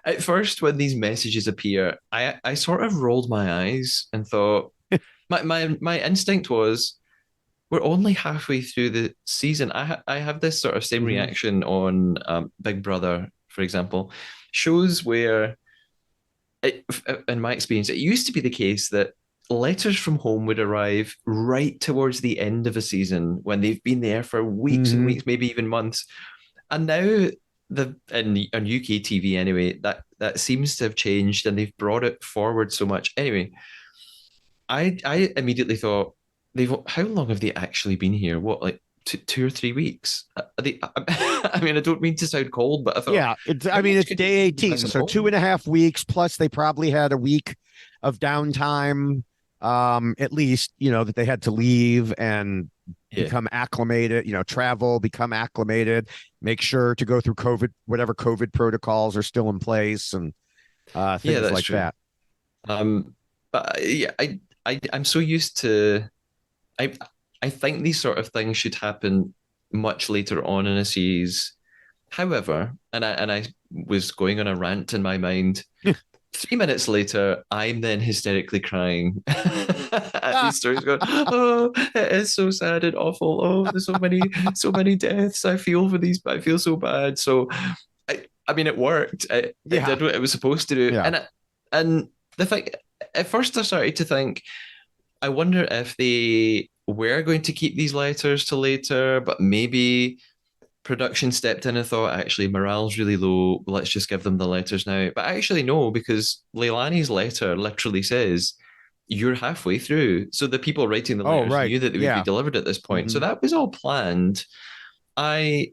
At first, when these messages appear, I sort of rolled my eyes and thought my instinct was we're only halfway through the season. I have this sort of same Mm-hmm. reaction on Big Brother, for example, shows where it, in my experience, it used to be the case that letters from home would arrive right towards the end of a season when they've been there for weeks and Mm-hmm. weeks, maybe even months. And now the in on UK TV anyway, that seems to have changed and they've brought it forward so much. Anyway, I immediately thought they've how long have they actually been here? What like 2 or 3 weeks? I mean, I don't mean to sound cold, but I thought Yeah, how I mean, much it's could they day really be 18, missing so two home? and a half weeks, plus they probably had a week of downtime, at least, that they had to leave and Yeah, become acclimated, travel, become acclimated, make sure to go through COVID, whatever COVID protocols are still in place and yeah, things that's like true. that. But yeah, I'm so used to I I think these sort of things should happen much later on in a series. However, and I was going on a rant in my mind 3 minutes later, I'm then hysterically crying at these stories, going, "Oh, it is so sad and awful. Oh, there's so many deaths. I feel for these, but I feel so bad." So, I mean, it worked. It Yeah. did what it was supposed to do, Yeah. and the thing, at first, I started to think, I wonder if they were going to keep these letters till later, but maybe production stepped in and thought, actually, morale's really low. Let's just give them the letters now. But actually, no, because Leilani's letter literally says, you're halfway through. So the people writing the Oh, letters right. knew that they would be Yeah. delivered at this point. So Hmm. that was all planned. I,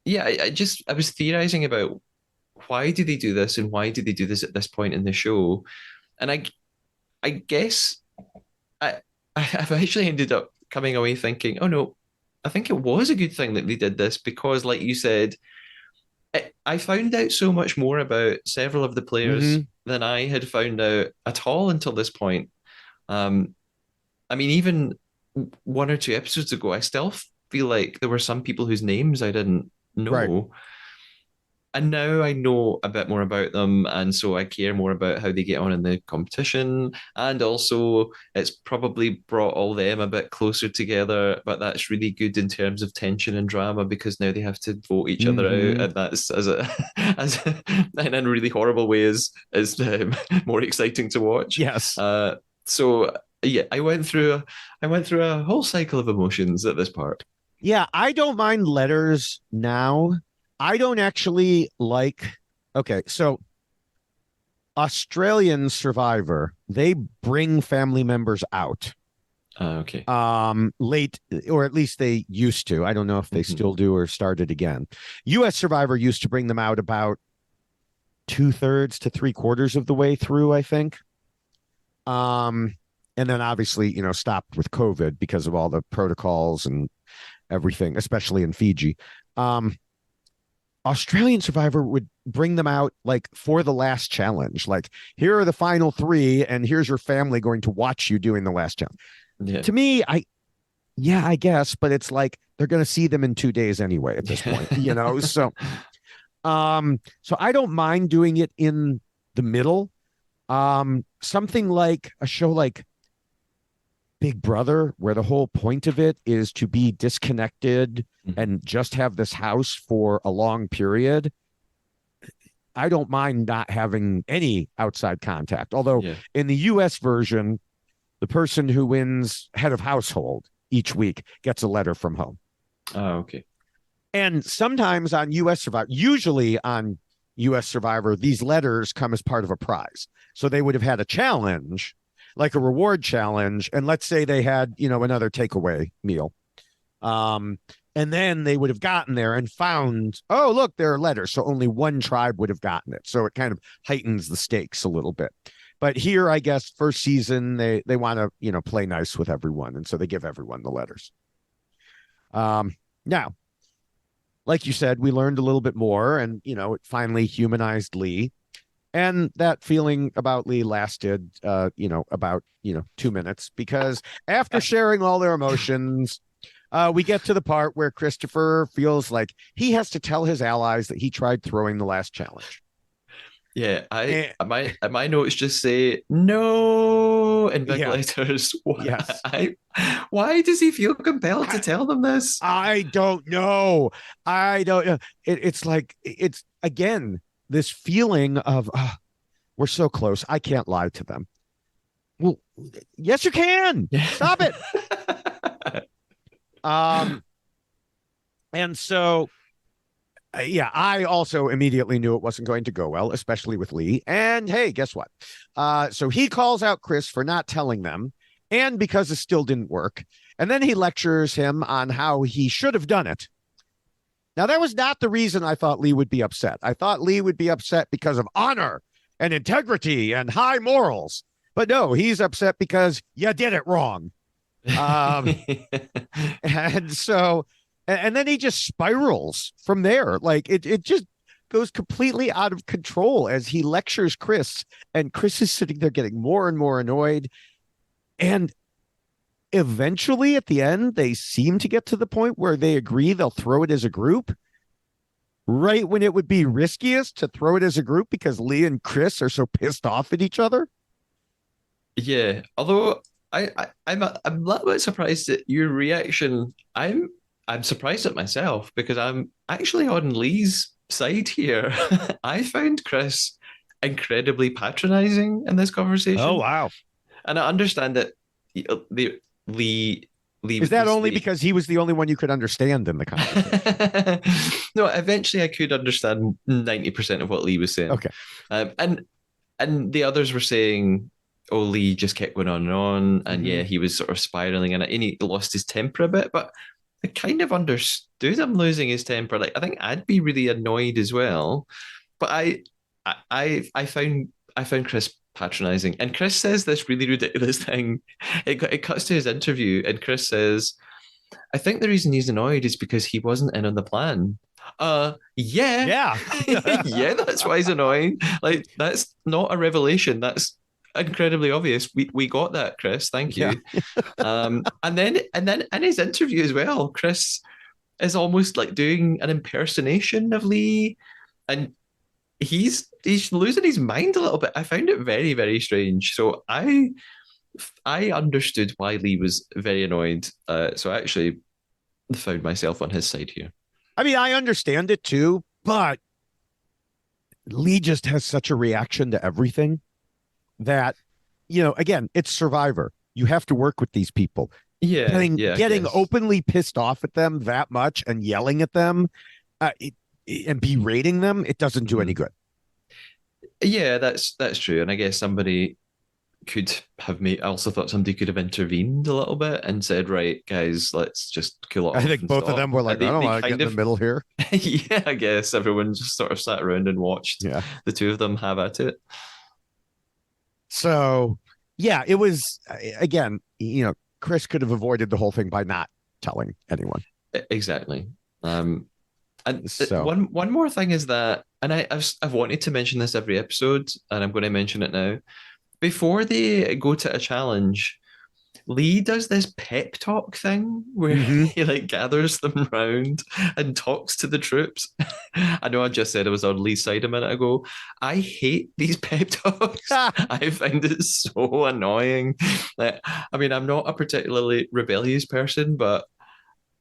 yeah, I was theorizing about why do they do this and why do they do this at this point in the show? And I guess I, I've actually ended up coming away thinking, oh no, I think it was a good thing that they did this because, like you said, I found out so much more about several of the players Hmm. than I had found out at all until this point. Um, I mean, even 1 or 2 episodes ago, I still feel like there were some people whose names I didn't Right. know. And now I know a bit more about them, and so I care more about how they get on in the competition. And also, it's probably brought all them a bit closer together. But that's really good in terms of tension and drama because now they have to vote each other out, Hmm. and that's as and in really horrible ways is more exciting to watch. Yes. So yeah, I went through a whole cycle of emotions at this part. Yeah, I don't mind letters now. I don't actually like. Okay, so Australian Survivor, they bring family members out Okay. late, or at least they used to. I don't know if they Mhm. still do or started again. US Survivor used to bring them out about 2/3 to 3/4 of the way through, I think. Um and then obviously, stopped with COVID because of all the protocols and everything, especially in Fiji. Um, Australian Survivor would bring them out like for the last challenge. Like, here are the final three, and here's your family going to watch you doing the last challenge. Yeah. To me, yeah, I guess, but it's like they're going to see them in 2 days anyway at this point, So, so I don't mind doing it in the middle. Something like a show like Big Brother, where the whole point of it is to be disconnected Mhm. and just have this house for a long period. I don't mind not having any outside contact. Although Yeah. in the US version, the person who wins head of household each week gets a letter from home. Okay. And sometimes on US Survivor, usually on US Survivor, these letters come as part of a prize. So they would have had a challenge, like a reward challenge. And let's say they had, another takeaway meal. Um, and then they would have gotten there and found, oh, look, there are letters. So only one tribe would have gotten it. So it kind of heightens the stakes a little bit. But here, I guess, first season, they want to, play nice with everyone. And so they give everyone the letters. Now, like you said, we learned a little bit more and, it finally humanized Lee. And that feeling about Lee lasted, about, 2 minutes because after sharing all their emotions, we get to the part where Christopher feels like he has to tell his allies that he tried throwing the last challenge. Yeah, I And, my notes just say no in big yeah, letters. yes. Why does he feel compelled to I, tell them this? I don't know. I don't know. It's like, it's again, this feeling of, we're so close. I can't lie to them. Well, yes, you can. Yeah. Stop it. Um, and so yeah, I also immediately knew it wasn't going to go well, especially with Lee. And hey, guess what? So he calls out Chris for not telling them, and because it still didn't work. And then he lectures him on how he should have done it. Now, that was not the reason I thought Lee would be upset. I thought Lee would be upset because of honor and integrity and high morals. But no, he's upset because you did it wrong. Um, and so, and then he just spirals from there. Like it just goes completely out of control as he lectures Chris, and Chris is sitting there getting more and more annoyed. And eventually, at the end, they seem to get to the point where they agree they'll throw it as a group. right when it would be riskiest to throw it as a group because Lee and Chris are so pissed off at each other. Yeah, although I'm a little bit surprised at your reaction. I'm surprised at myself because I'm actually on Lee's side here. I found Chris incredibly patronizing in this Oh, conversation, wow. and I understand that the Lee Is Lee that this only the because he was the only one you could understand in the conversation? no. Eventually, I could understand 90% of what Lee was saying, Okay. um, and and the others were saying, "Oh, Lee just kept going on and on, and Mm-hmm. yeah, he was sort of spiraling, and he lost his temper a bit." But I kind of understood him losing his temper. Like I think I'd be really annoyed as well. But I found Chris patronizing, and Chris says this really ridiculous thing. It cuts to his interview, and Chris says, "I think the reason he's annoyed is because he wasn't in on the plan." Yeah, Yeah. yeah, that's why he's annoying. Like that's not a revelation. That's incredibly obvious. We got that, Chris. Thank Yeah. you. And then in his interview as well, Chris is almost like doing an impersonation of Lee, and he's losing his mind a little bit. I found it very, very strange. So I understood why Lee was very annoyed. So I actually found myself on his side here. I mean, I understand it too, but Lee just has such a reaction to everything that, again, it's Survivor. You have to work with these people. Yeah, Getting yeah, I getting guess. openly pissed off at them that much and yelling at them and berating them, it doesn't do any Mhm. good. Yeah, that's true. And I guess somebody could have made. I also thought somebody could have intervened a little bit and said, "Right, guys, let's just cool it I off think and both of stop." them were like, I don't They want to get kind in the of, middle here. yeah, I guess everyone just sort of sat around and watched Yeah. the two of them have at it. So, yeah, it was, again, Chris could have avoided the whole thing by not telling anyone. Exactly. Um, and So, one more thing is that, and I've wanted to mention this every episode, and I'm going to mention it now. Before they go to a challenge, Lee does this pep talk thing where mhm. he like gathers them round and talks to the troops. I know I just said I was on Lee's side a minute ago. I hate these pep talks. I find it so annoying. Like, I mean, I'm not a particularly rebellious person, but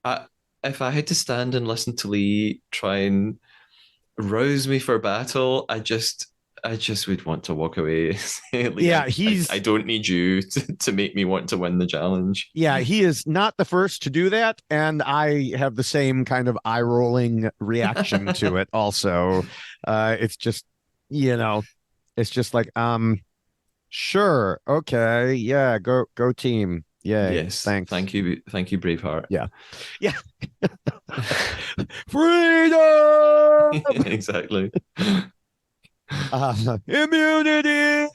I, if I had to stand and listen to Lee try and rouse me for battle, I just would want to walk away. Lee, Yeah, I don't need you to make me want to win the challenge. he is not the first to do that, and I have the same kind of eye rolling reaction to it. Also, it's just, you know, it's just like, sure, okay, yeah, go team, yay, Yes, thanks. thank you, Braveheart. Yeah, yeah, freedom, Exactly. immunity.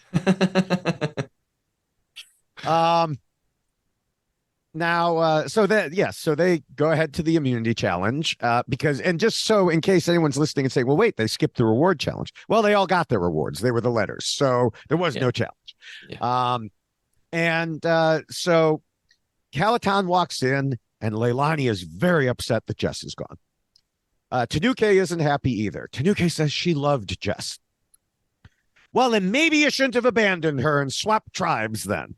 Um, Now, so that yes, so they go ahead to the immunity challenge because, and just so in case anyone's listening and saying, "Well, wait, they skipped the reward challenge." Well, they all got their rewards; they were the letters, so there was Yeah, no challenge. yeah. Um, and so Calaton walks in, and Leilani is very upset that Jess is gone. Tanuke isn't happy either. Tanuke says she loved Jess. Well, then maybe you shouldn't have abandoned her and swapped tribes then.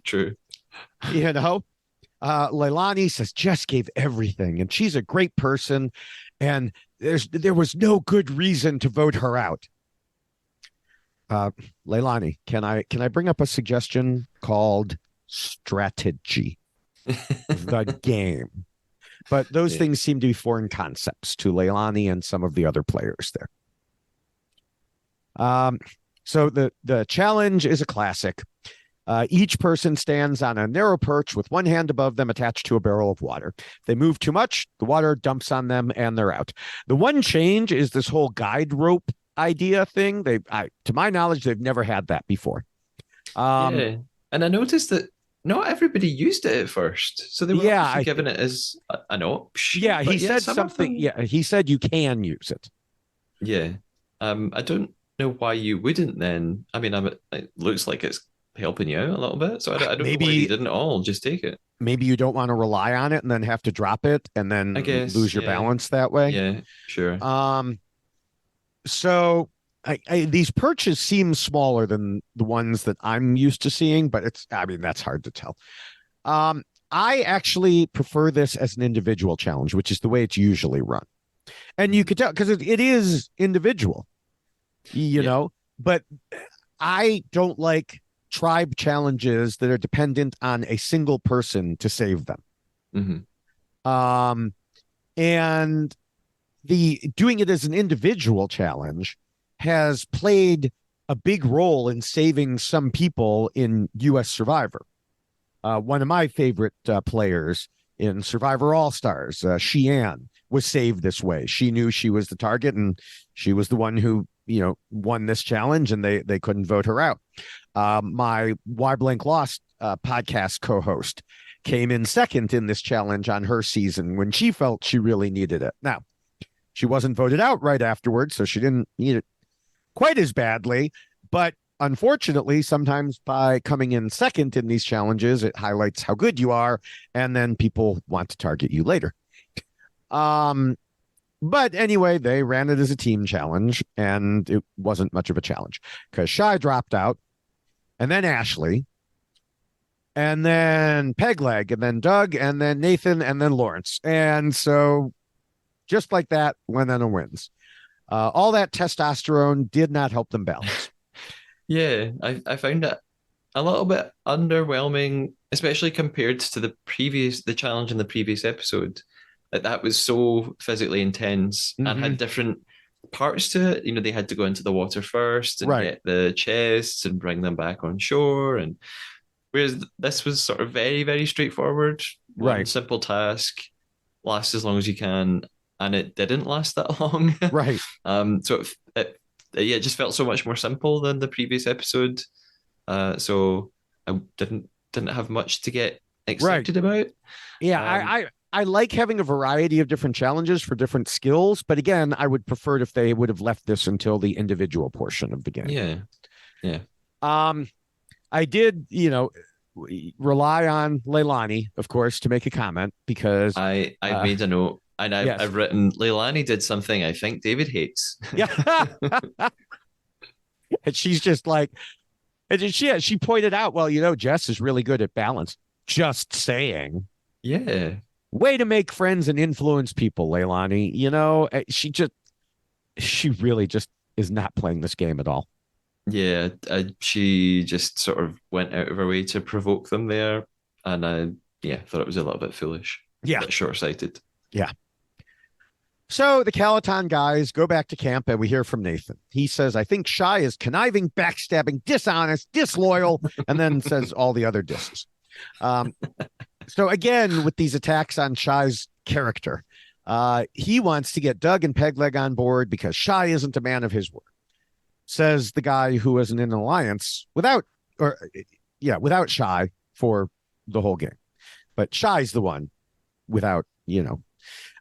True. You know, Leilani says Jess gave everything, and she's a great person, and there was no good reason to vote her out. Uh, Leilani, can I bring up a suggestion called strategy, the game? But those Yeah. things seem to be foreign concepts to Leilani and some of the other players there. So the challenge is a classic. Each person stands on a narrow perch with one hand above them attached to a barrel of water. If they move too much, the water dumps on them and they're out. The one change is this whole guide rope idea thing. To my knowledge, they've never had that before. Um, Yeah. And I noticed that not everybody used it at first. So they were yeah, obviously given it as an option. yeah, he But yeah, said some of something. them, Yeah, he said you can use it. yeah. I don't know why you wouldn't then. I mean, it looks like it's helping you out a little bit. So I don't know why they Maybe didn't all just take it. maybe you don't want to rely on it and then have to drop it and I then guess, lose your yeah. balance that way. Yeah, sure. Um, so these perches seem smaller than the ones that I'm used to seeing, but I mean, that's hard to tell. Um, I actually prefer this as an individual challenge, which is the way it's usually run. And you Mhm. could tell because it is individual, Yeah. but I don't like tribe challenges that are dependent on a single person to save them. Hmm. Um, and the doing it as an individual challenge has played a big role in saving some people in US Survivor. One of my favorite players in Survivor All Stars, Sheehan, was saved this way. She knew she was the target, and she was the one who won this challenge, and they couldn't vote her out. My Why Blank Lost podcast co-host came in second in this challenge on her season when she felt she really needed it. Now, she wasn't voted out right afterwards, so she didn't need it quite as badly. But unfortunately, sometimes by coming in second in these challenges, it highlights how good you are, and then people want to target you later. Um, but anyway, they ran it as a team challenge, and it wasn't much of a challenge because Shy dropped out, and then Ashley, and then Pegleg, and then Doug, and then Nathan, and then Lawrence. And so, just like that, Lennon wins. All that testosterone did not help them balance. Yeah, I found it a little bit underwhelming, especially compared to the challenge in the previous episode. Like that was so physically intense and Mm-hmm. had different parts to it. They had to go into the water first and Right, get the chests and bring them back on shore. And whereas this was sort of very, very straightforward, one right, simple task, last as long as you can, and it didn't last that long. right, So yeah, it just felt so much more simple than the previous episode. So I didn't have much to get right. excited about. Yeah, Um, I like having a variety of different challenges for different skills, but again, I would prefer it if they would have left this until the individual portion of the game. yeah, yeah. Um, I did, rely on Leilani, of course, to make a comment because, I've uh, made a note and yes, I've written Leilani did something I think David hates. yeah, and she's just like, and she pointed out, well, Jess is really good at balance. Just saying. Yeah, Way to make friends and influence people, Leilani. She really just is not playing this game at all. yeah. She just sort of went out of her way to provoke them there, and I yeah thought it was a little bit foolish, a Yeah, bit short sighted. yeah. So the Calaton guys go back to camp and we hear from Nathan. He says, I think Shy is conniving, backstabbing, dishonest, disloyal, and then says all the other disses. Um, so again, with these attacks on Shy's character, he wants to get Doug and Pegleg on board because Shy isn't a man of his word, says the guy who was in an alliance without Shy for the whole game. But Shy's the one without,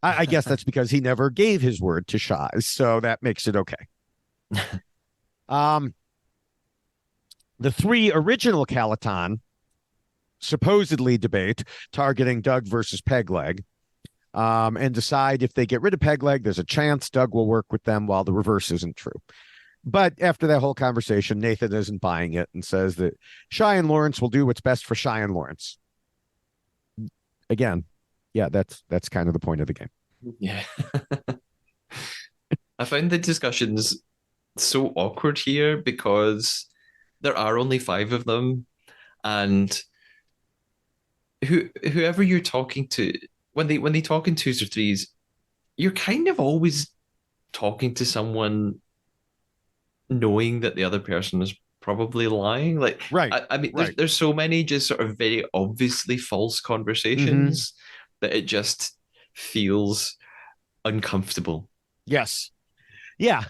I guess that's because he never gave his word to Shy, so that makes it okay. Um, the three original Calaton supposedly debate targeting Doug versus Pegleg, and decide if they get rid of Pegleg, there's a chance Doug will work with them while the reverse isn't true. But after that whole conversation, Nathan isn't buying it and says that Shy and Lawrence will do what's best for Shy and Lawrence. Again, yeah, that's kind of the point of the game. Yeah, I found the discussions so awkward here because there are only five of them, and whoever you're talking to when they talk in twos or threes, you're kind of always talking to someone knowing that the other person is probably lying. Like Right, I mean, right. there's so many just sort of very obviously false Mm-hmm. conversations that it just feels uncomfortable. Yes. Yeah.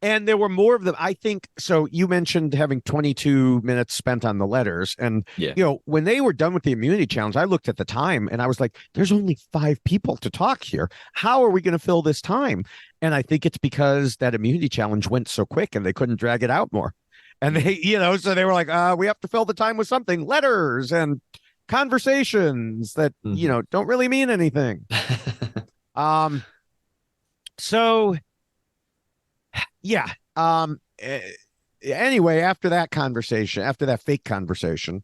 And there were more of them. I think so. You mentioned having 22 minutes spent on the letters. And, Yeah. when they were done with the immunity challenge, I looked at the time and I was like, there's only 5 people to talk here. How are we going to fill this time? And I think it's because that immunity challenge went so quick and they couldn't drag it out more. And they, so they were like, we have to fill the time with something, letters. And conversations that, Mhm. don't really mean anything. Um, so yeah. Anyway, after that fake conversation,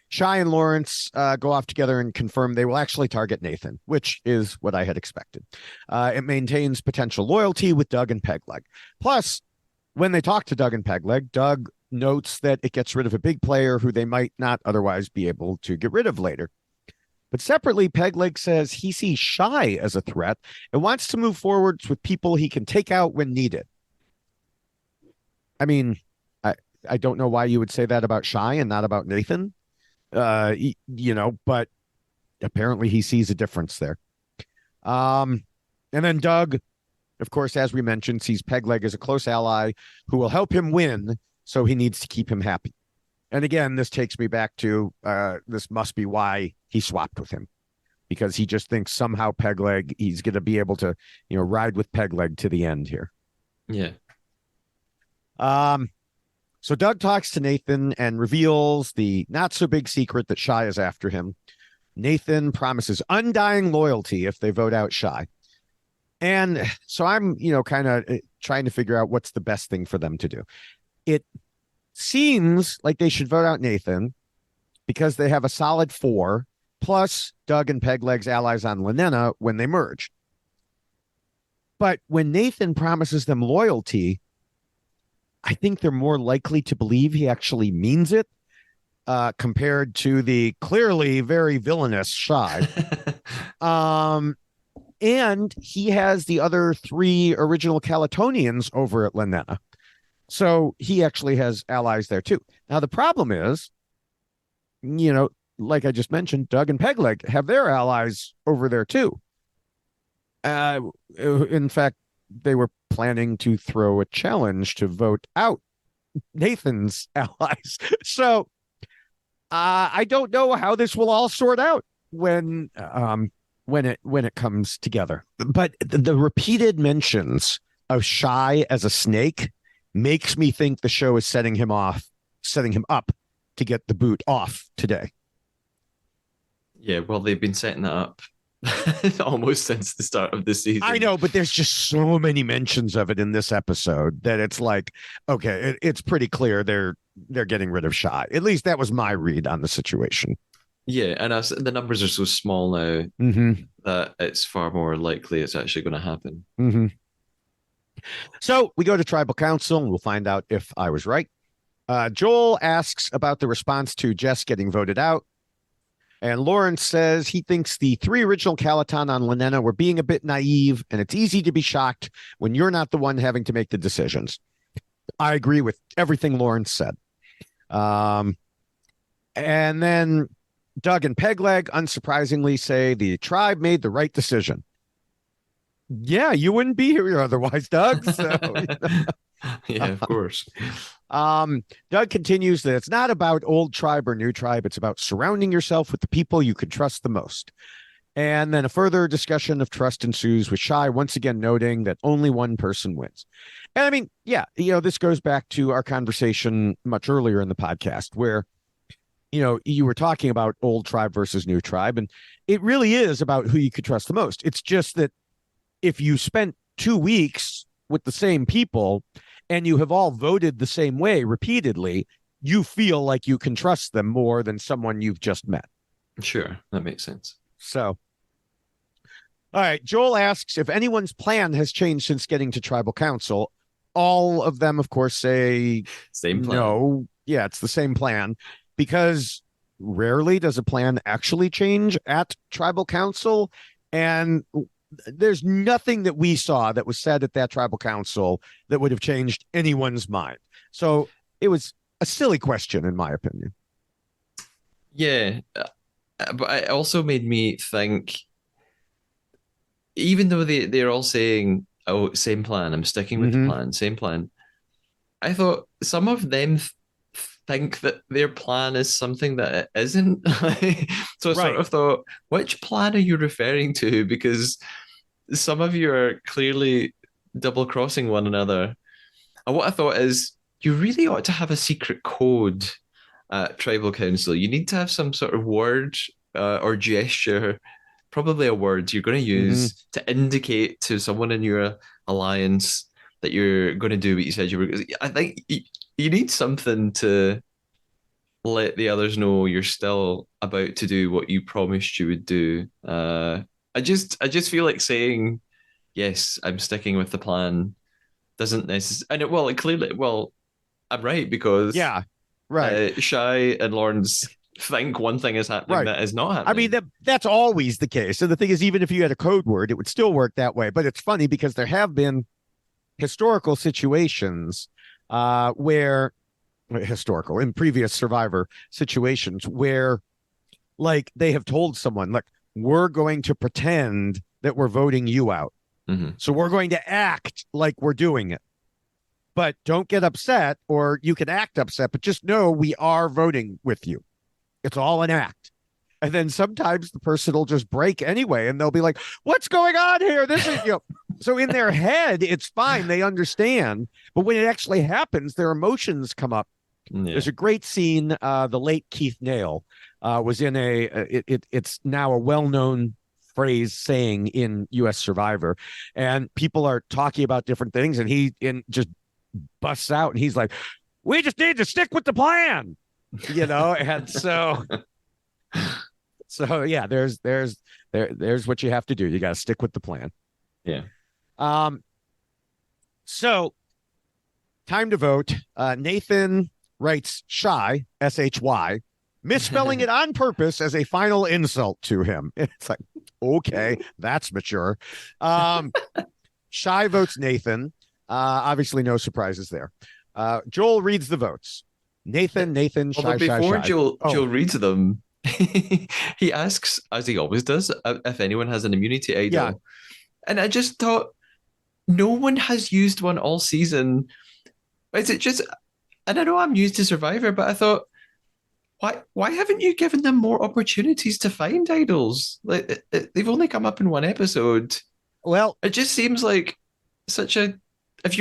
Shy and Lawrence go off together and confirm they will actually target Nathan, which is what I had expected. It maintains potential loyalty with Doug and Pegleg. Plus, when they talk to Doug and Pegleg, Doug notes that it gets rid of a big player who they might not otherwise be able to get rid of later. But separately, Pegleg says he sees Shy as a threat and wants to move forwards with people he can take out when needed. I mean, I, I don't know why you would say that about Shy and not about Nathan, but apparently he sees a difference there. Um, and then Doug, of course, as we mentioned, sees Pegleg as a close ally who will help him win, so he needs to keep him happy. And again, this takes me back to this must be why he swapped with him, because he just thinks somehow Pegleg, he's going to be able to, ride with Pegleg to the end here. Yeah. Um, so Doug talks to Nathan and reveals the not so big secret that Shy is after him. Nathan promises undying loyalty if they vote out Shy. And so I'm, kind of trying to figure out what's the best thing for them to do. It seems like they should vote out Nathan because they have a solid 4, plus Doug and Pegleg's allies on Lanena when they merge. But when Nathan promises them loyalty, I think they're more likely to believe he actually means it, compared to the clearly very villainous Shy. And he has the other 3 original Calatonians over at Lanena. So he actually has allies there too. Now, the problem is, like I just mentioned, Doug and Pegleg have their allies over there too. In fact, they were planning to throw a challenge to vote out Nathan's allies. So I don't know how this will all sort out when it comes together. But the repeated mentions of Shy as a snake makes me think the show is setting him up to get the boot off today. Yeah, well, they've been setting that up almost since the start of the season. I know, but there's just so many mentions of it in this episode that it's like, okay, it's pretty clear they're getting rid of Shy. At least that was my read on the situation. Yeah, and the numbers are so small now that it's far more likely it's actually going to happen. So we go to tribal council and we'll find out if I was right. Joel asks about the response to Jess getting voted out. And Lawrence says he thinks the 3 original Calaton on Lanena were being a bit naive, and it's easy to be shocked when you're not the one having to make the decisions. I agree with everything Lawrence said. And then Doug and Pegleg, unsurprisingly, say the tribe made the right decision. Yeah, you wouldn't be here otherwise, Doug. So, yeah, of course. Doug continues that it's not about old tribe or new tribe. It's about surrounding yourself with the people you can trust the most. And then a further discussion of trust ensues with Shy once again noting that only one person wins. And I mean, yeah, this goes back to our conversation much earlier in the podcast where, you were talking about old tribe versus new tribe, and it really is about who you could trust the most. It's just that if you spent 2 weeks with the same people and you have all voted the same way repeatedly, you feel like you can trust them more than someone you've just met. Sure, that makes sense. So, all right, Joel asks if anyone's plan has changed since getting to tribal council. All of them, of course, say same plan. No. Yeah, it's the same plan, because rarely does a plan actually change at tribal council. And there's nothing that we saw that was said at that tribal council that would have changed anyone's mind. So it was a silly question, in my opinion. Yeah, but it also made me think, even though they're all saying, oh, same plan, I'm sticking with the plan, same plan, I thought some of them think that their plan is something that it isn't. So I sort of thought, which plan are you referring to? Because some of you are clearly double crossing one another. And what I thought is, you really ought to have a secret code tribal council, you need to have some sort of word or gesture, probably a word you're going to Hmm. use to indicate to someone in your alliance that you're going to do what you said you were. I think you need something to let the others know you're still about to do what you promised you would do. I just feel like saying yes, I'm sticking with the plan doesn't necessarily, and it clearly, I'm right because Yeah, right, Shy and Lawrence think one thing is happening right. that is not I mean happening. that's always the case. And the thing is, even if you had a code word, it would still work that way. But it's funny because there have been historical situations where historical in previous Survivor situations where like they have told someone, like, we're going to pretend that we're voting you out. Hmm. So we're going to act like we're doing it. But don't get upset, or you can act upset, but just know we are voting with you. It's all an act. And then sometimes the person will just break anyway, and they'll be like, "What's going on here? This is you." Know. So in their head, it's fine; they understand. But when it actually happens, their emotions come up. Yeah. There's a great scene. The late Keith Nail was in it's now a well-known phrase saying in U.S. Survivor, and people are talking about different things, and he just busts out, and he's like, "We just need to stick with the plan," and so yeah, there's what you have to do. You got to stick with the plan. Yeah. Um, so time to vote. Nathan writes shy, SHY, misspelling it on purpose as a final insult to him. It's like, okay, that's mature. Um, Shy votes Nathan. Obviously, no surprises there. Joel reads the votes. Nathan, Although shy, shy, before shy. Joe Oh, reads them, he asks, as he always does, if anyone has an immunity yeah. idol. And I just thought, no one has used one all season. Is it just, and I know I'm used to Survivor, but I thought, why haven't you given them more opportunities to find idols? Like they've only come up in one episode. Well, It just seems like such a if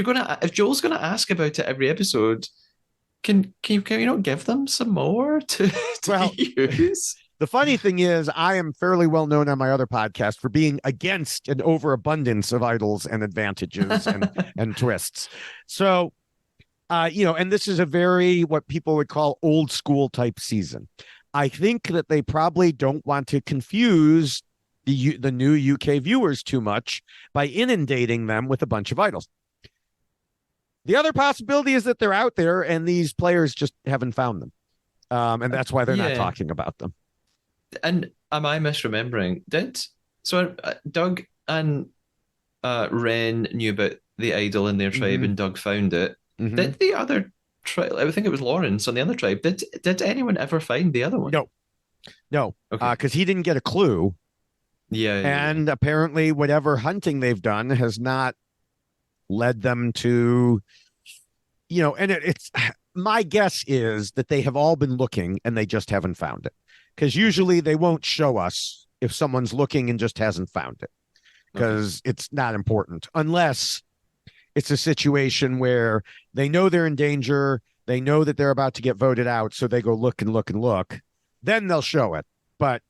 Joel's gonna ask about it every episode, can you not give them some more to well, use? the funny thing is, I am fairly well known on my other podcast for being against an overabundance of idols and advantages and twists. So, and this is a very what people would call old school type season. I think that they probably don't want to confuse the new UK viewers too much by inundating them with a bunch of idols. The other possibility is that they're out there and these players just haven't found them, and that's why they're not Yeah, talking about them. and am I misremembering? Doug and Ren knew about the idol in their tribe, Mm-hmm. and Doug found it. Mm-hmm. Did the other tribe? I think it was Lawrence on the other tribe. Did anyone ever find the other one? No, no, Okay. because he didn't get a clue, Yeah, yeah, yeah. and apparently, whatever hunting they've done has not led them to, and it's my guess is that they have all been looking and they just haven't found it. Because Okay. usually they won't show us if someone's looking and just hasn't found it Okay. because it's not important unless it's a situation where they know they're in danger. They know that they're about to get voted out. So they go look and look and look. Then they'll show it. But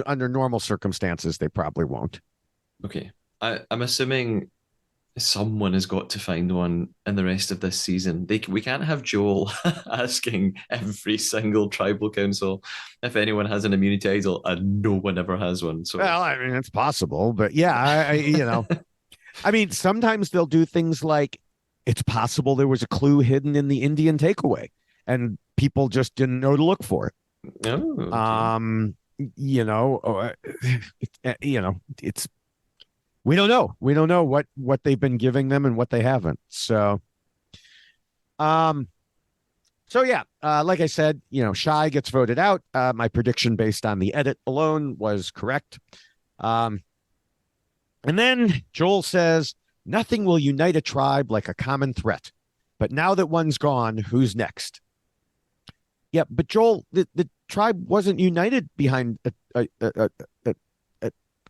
under normal circumstances, they probably won't. Okay. I'm assuming someone has got to find one in the rest of this season. We can't have Joel asking every single tribal council if anyone has an immunity idol and no one ever has one. So Well, I mean, it's possible. But yeah, I mean, sometimes they'll do things like it's possible there was a clue hidden in the Indian takeaway and people just didn't know to look for oh, it. okay. It's we don't know. We don't know what they've been giving them and what they haven't. Um, so yeah, like I said, Shy gets voted out. My prediction based on the edit alone was correct. Um, and then Joel says, "Nothing will unite a tribe like a common threat. But now that one's gone, who's next?" Yeah, but Joel, the tribe wasn't united behind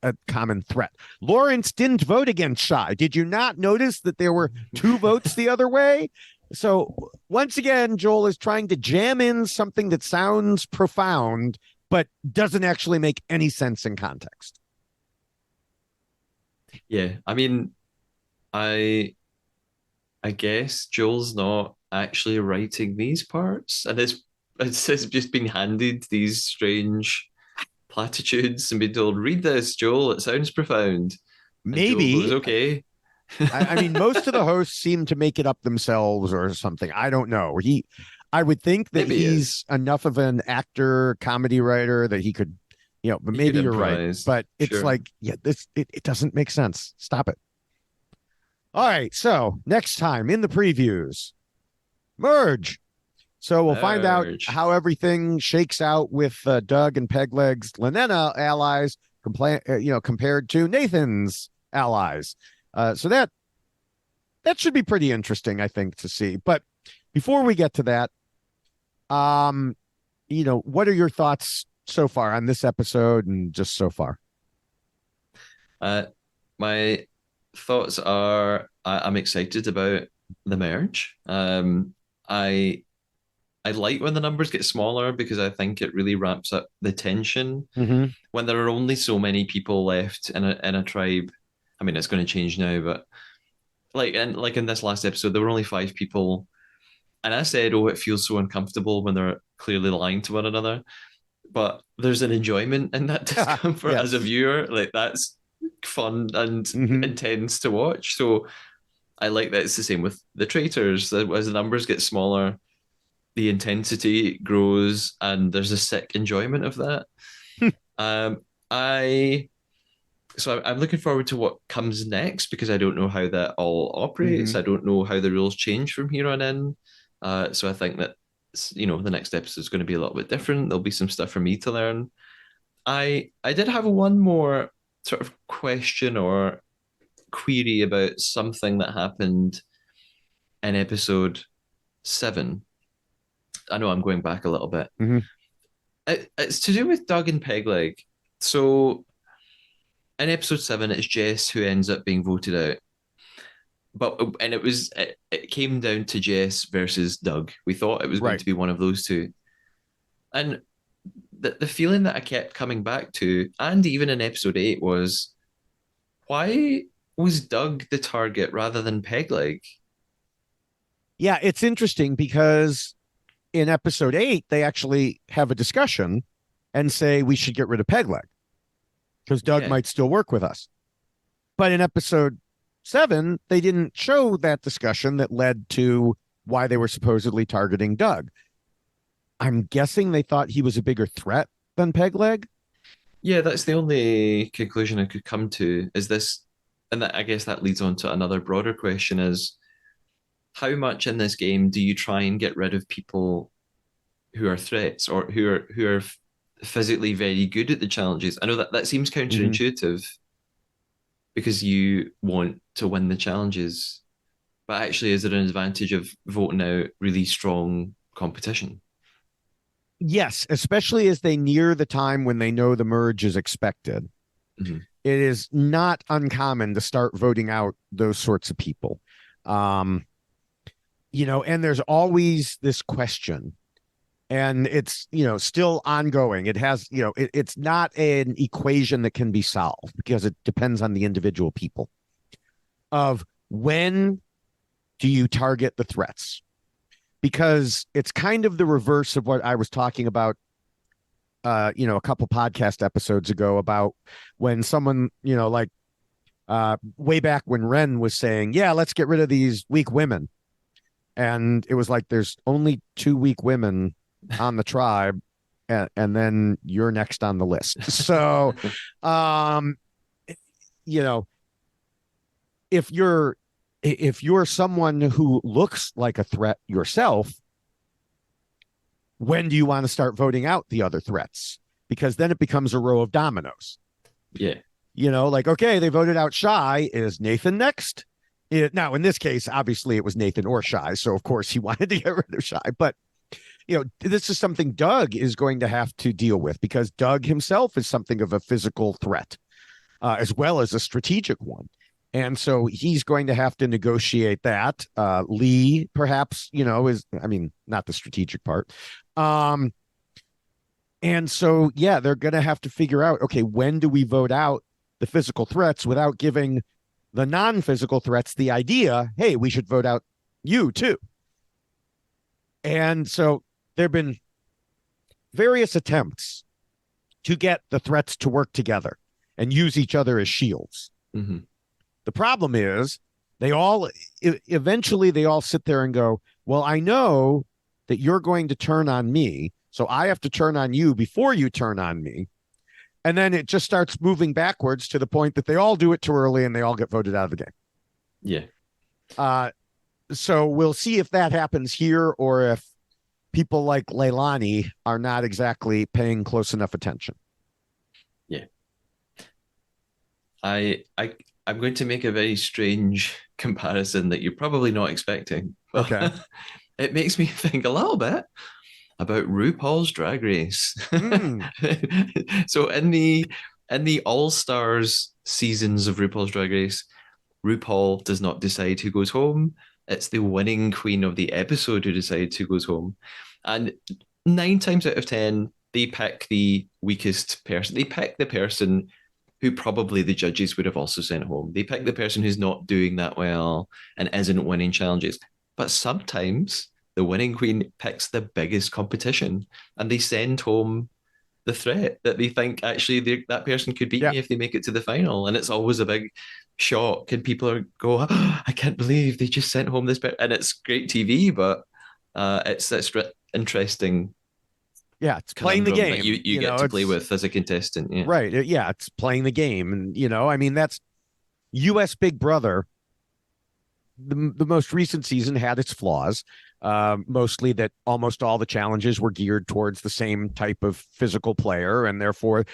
a common threat. Lawrence didn't vote against Shy. Did you not notice that there were two votes the other way? So once again, Joel is trying to jam in something that sounds profound, but doesn't actually make any sense in context. Yeah, I mean, I I guess Joel's not actually writing these parts, and it's just been handed these strange platitudes and been told, "Read this, Joel. It sounds profound," and Joel goes, Maybe. "Okay." I mean, most of the hosts seem to make it up themselves or something. I don't know. I would think that Maybe he he's is. enough of an actor, comedy writer that he could, but He could maybe you're right. improvise. But it's Sure. like, yeah, it doesn't make sense. Stop it. All right. So next time in the previews, merge. So we'll find out Merge. how everything shakes out with Doug and Pegleg's Lanena allies, compared to Nathan's allies. So that should be pretty interesting, I think, to see. But before we get to that, um, what are your thoughts so far on this episode and just so far? Uh, my thoughts are I'm excited about the merge. I I like when the numbers get smaller because I think it really ramps up the tension Mm-hmm. when there are only so many people left in a tribe. I mean, it's going to change now, but like in this last episode, there were only five people, and I said, "Oh, it feels so uncomfortable when they're clearly lying to one another." But there's an enjoyment in that discomfort as a Yes. viewer. Like that's fun and Mm-hmm. intense to watch. So I like that it's the same with the traitors. As the numbers get smaller, the intensity grows, and there's a sick enjoyment of that. Um, I I'm looking forward to what comes next because I don't know how that all Mm-hmm. operates. I don't know how the rules change from here on in. So I think that the next episode is going to be a little bit different. There'll be some stuff for me to learn. I did have one more sort of question or query about something that happened in episode 7. I know I'm going back a little bit. Mm-hmm. It's to do with Doug and Pegleg. So in episode 7, it's Jess who ends up being voted out. And it came down to Jess versus Doug. We thought it was going Right. to be one of those two. And the feeling that I kept coming back to, and even in episode 8, was why was Doug the target rather than Pegleg? Yeah, it's interesting because in episode 8, they actually have a discussion and say we should get rid of Pegleg because Doug Yeah. might still work with us. But in episode 7, they didn't show that discussion that led to why they were supposedly targeting Doug. I'm guessing they thought he was a bigger threat than Pegleg. Yeah, that's the only conclusion I could come to. Is this, and that I guess that leads on to another broader question: is how much in this game do you try and get rid of people who are threats or who are physically very good at the challenges? I know that that seems Mm-hmm. counterintuitive because you want to win the challenges, but actually, is there an advantage of voting out really strong competition? Yes, especially as they near the time when they know the merge is expected. Mhm. It is not uncommon to start voting out those sorts of people. Um, and there's always this question, and it's still ongoing. It has it's not an equation that can be solved because it depends on the individual people of when do you target the threats, because it's kind of the reverse of what I was talking about a couple podcast episodes ago about when someone like way back when Ren was saying, yeah, let's get rid of these weak women, and it was like there's only two weak women on the tribe, and then you're next on the list. So um you know if you're someone who looks like a threat yourself, when do you want to start voting out the other threats? Because then it becomes a row of dominoes. Yeah, Like, okay, they voted out Shy. Is Nathan next? Now, in this case, obviously it was Nathan or Shy. So, of course, he wanted to get rid of Shy. But, this is something Doug is going to have to deal with because Doug himself is something of a physical threat, as well as a strategic one. And so he's going to have to negotiate that. Lee, perhaps, is, I mean, not the strategic part. Um, and so, yeah, they're going to have to figure out, okay, when do we vote out the physical threats without giving the non-physical threats the idea, hey, we should vote out you too. And so there have been various attempts to get the threats to work together and use each other as shields. Mm-hmm. The problem is they all eventually they all sit there and go, well, I know that you're going to turn on me, so I have to turn on you before you turn on me. And then it just starts moving backwards to the point that they all do it too early and they all get voted out of the game. Yeah. So we'll see if that happens here or if people like Leilani are not exactly paying close enough attention. Yeah. I'm going to make a very strange comparison that you're probably not expecting. Okay. It makes me think a little bit about RuPaul's Drag Race. Mm. So in the All Stars seasons of RuPaul's Drag Race, RuPaul does not decide who goes home. It's the winning queen of the episode who decides who goes home. And 9 times out of 10, they pick the weakest person. They pick the person who probably the judges would have also sent home. They pick the person who's not doing that well and isn't winning challenges. But sometimes the winning queen picks the biggest competition and they send home the threat that they think actually that person could beat Yeah. me if they make it to the final. And it's always a big shock. And people go, oh, I can't believe they just sent home this. And it's great TV, but it's interesting Yeah, it's playing the conundrum that game. you get to play with as a contestant. Yeah. Right. Yeah, it's playing the game. And, I mean, that's US Big Brother. The most recent season had its flaws, mostly that almost all the challenges were geared towards the same type of physical player. And therefore,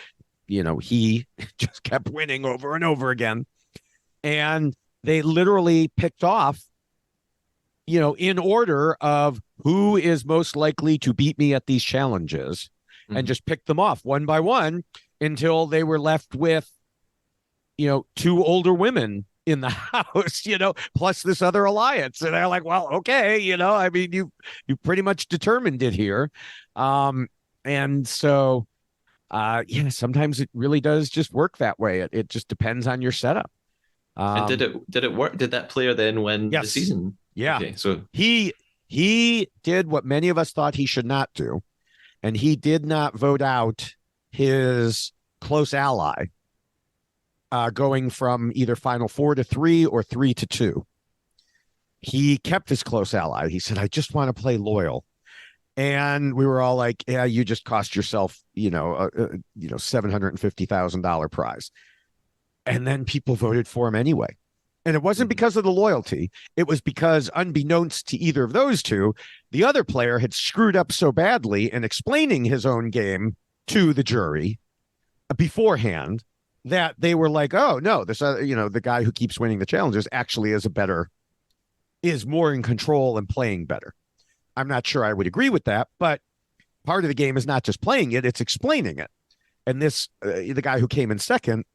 he just kept winning over and over again. And they literally picked off, in order of who is most likely to beat me at these challenges and just picked them off one by one until they were left with, two older women in the house, plus this other alliance. And they're like, well, okay, I mean, you pretty much determined it here. And so, sometimes it really does just work that way. It just depends on your setup. And did it work? Did that player then win the season? Yeah. Okay, so he did what many of us thought he should not do, and he did not vote out his close ally, going from either final 4 to 3 or 3 to 2. He kept his close ally. He said, I just want to play loyal. And we were all like, yeah, you just cost yourself, $750,000 prize. And then people voted for him anyway. And it wasn't because of the loyalty. It was because, unbeknownst to either of those two, the other player had screwed up so badly in explaining his own game to the jury beforehand that they were like, oh, no, this, the guy who keeps winning the challenges actually is more in control and playing better. I'm not sure I would agree with that, but part of the game is not just playing it, it's explaining it. And this, the guy who came in second,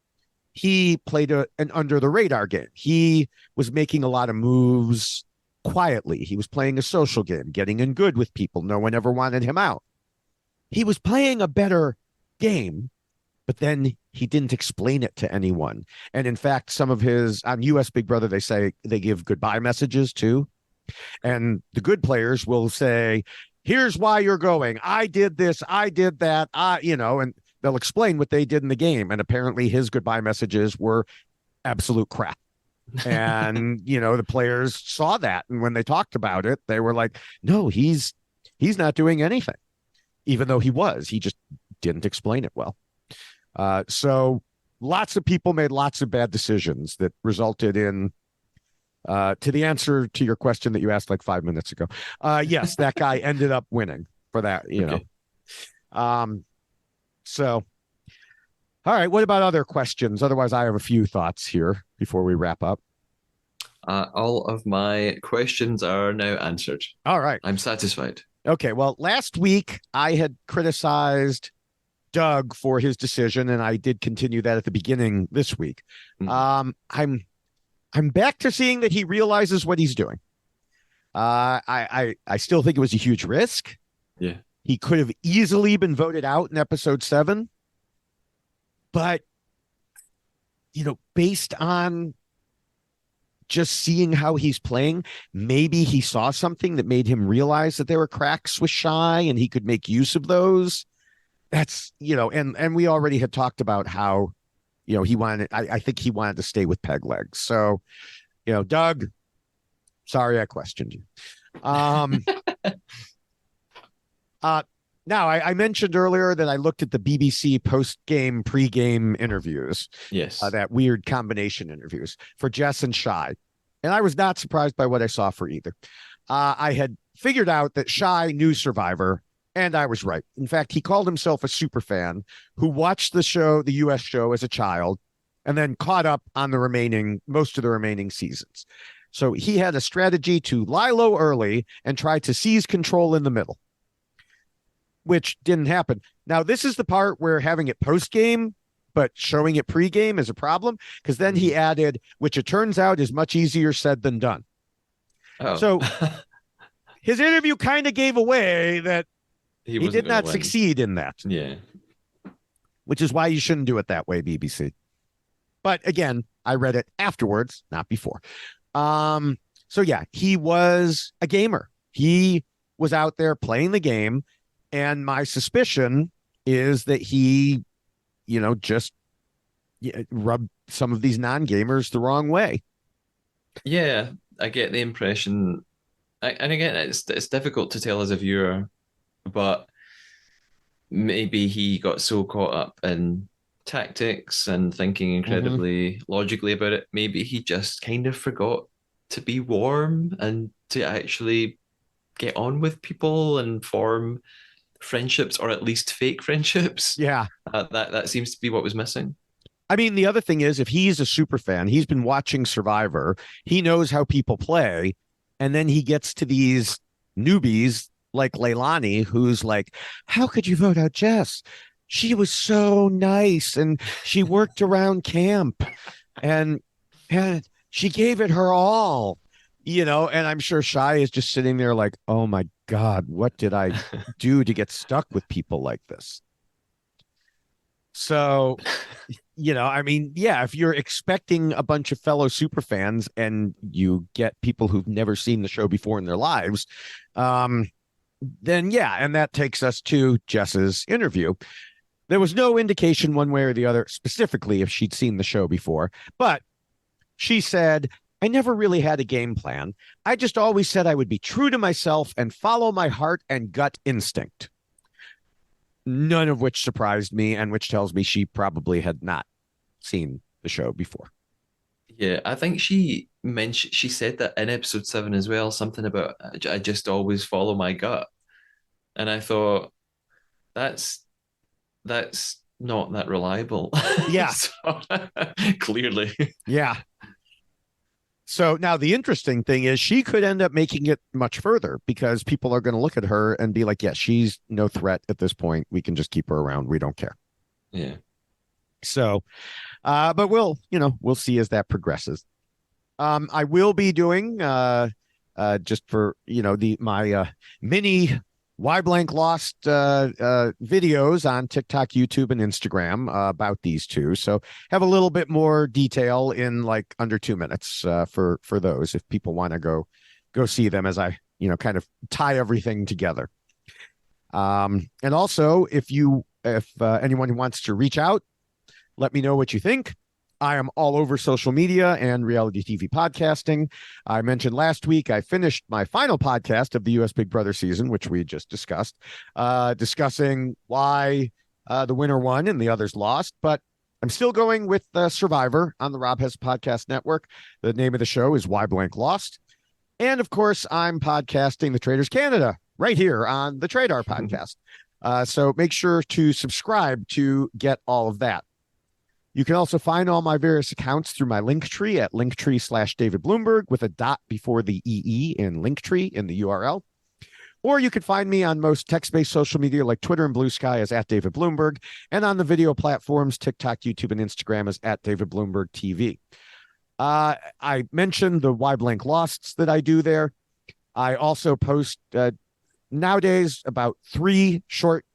he played an under the radar game. He was making a lot of moves quietly. He was playing a social game, getting in good with people. No one ever wanted him out. He was playing a better game, but then he didn't explain it to anyone. And in fact, some of his on US Big Brother, they say they give goodbye messages too. And the good players will say, here's why you're going. I did this. I did that. And they'll explain what they did in the game. And apparently his goodbye messages were absolute crap. And, the players saw that. And when they talked about it, they were like, no, he's not doing anything, even though he just didn't explain it well. So lots of people made lots of bad decisions that resulted in, to the answer to your question that you asked like 5 minutes ago. Yes, that guy ended up winning for that, Okay. So, all right. What about other questions? Otherwise, I have a few thoughts here before we wrap up. All of my questions are now answered. All right. I'm satisfied. Okay. Well, last week I had criticized Doug for his decision, and I did continue that at the beginning this week. Mm. I'm back to seeing that he realizes what he's doing. I still think it was a huge risk. Yeah. He could have easily been voted out in episode 7, but based on just seeing how he's playing, maybe he saw something that made him realize that there were cracks with Shy and he could make use of those. That's, and we already had talked about how, he wanted, I think he wanted to stay with Peg Leg. So, Doug, sorry I questioned you. Now, I mentioned earlier that I looked at the BBC post-game, pre-game interviews, Yes. that weird combination interviews for Jess and Shy. And I was not surprised by what I saw for either. I had figured out that Shy knew Survivor, and I was right. In fact, he called himself a super fan who watched the U.S. show as a child, and then caught up on most of the remaining seasons. So he had a strategy to lie low early and try to seize control in the middle, which didn't happen. Now, this is the part where having it post-game, but showing it pre-game is a problem, because then he added, which it turns out is much easier said than done. Oh. So his interview kind of gave away that he did not succeed in that. Yeah. Which is why you shouldn't do it that way, BBC. But again, I read it afterwards, not before. So yeah, he was a gamer. He was out there playing the game. And my suspicion is that he, just rubbed some of these non-gamers the wrong way. Yeah, I get the impression, and again, it's difficult to tell as a viewer, but maybe he got so caught up in tactics and thinking incredibly logically about it. Maybe he just kind of forgot to be warm and to actually get on with people and form friendships, or at least fake friendships. Yeah. That seems to be what was missing. I mean, the other thing is, if he's a super fan, he's been watching Survivor, he knows how people play, and then he gets to these newbies like Leilani, who's like, how could you vote out Jess? She was so nice, and she worked around camp, and she gave it her all, and I'm sure Shy is just sitting there like, oh my God, what did I do to get stuck with people like this? So, I mean, yeah, if you're expecting a bunch of fellow super fans and you get people who've never seen the show before in their lives, then yeah, and that takes us to Jess's interview. There was no indication one way or the other specifically if she'd seen the show before, but she said, I never really had a game plan. I just always said I would be true to myself and follow my heart and gut instinct. None of which surprised me, and which tells me she probably had not seen the show before. Yeah, I think she said that in episode 7 as well, something about I just always follow my gut. And I thought that's not that reliable. Yeah. So, clearly. Yeah. So now the interesting thing is she could end up making it much further, because people are going to look at her and be like, yeah, she's no threat at this point. We can just keep her around. We don't care. Yeah. So, but we'll see as that progresses. I will be doing, just for, my mini Why Blank Lost videos on TikTok, YouTube, and Instagram about these two. So have a little bit more detail in like under 2 minutes for those, if people want to go see them as I, kind of tie everything together. And also, if anyone who wants to reach out, let me know what you think. I am all over social media and reality TV podcasting. I mentioned last week I finished my final podcast of the U.S. Big Brother season, which we just discussed, discussing why the winner won and the others lost. But I'm still going with Survivor on the Rob Hess Podcast Network. The name of the show is Why Blank Lost. And of course, I'm podcasting The Traders Canada right here on the Tradar podcast. So make sure to subscribe to get all of that. You can also find all my various accounts through my Linktree at Linktree/David Bloomberg with a dot before the EE in Linktree in the URL. Or you can find me on most text-based social media like Twitter and Blue Sky as @David Bloomberg, and on the video platforms TikTok, YouTube, and Instagram as @David Bloomberg TV. I mentioned the Why Blank Losts that I do there. I also post nowadays about 3 short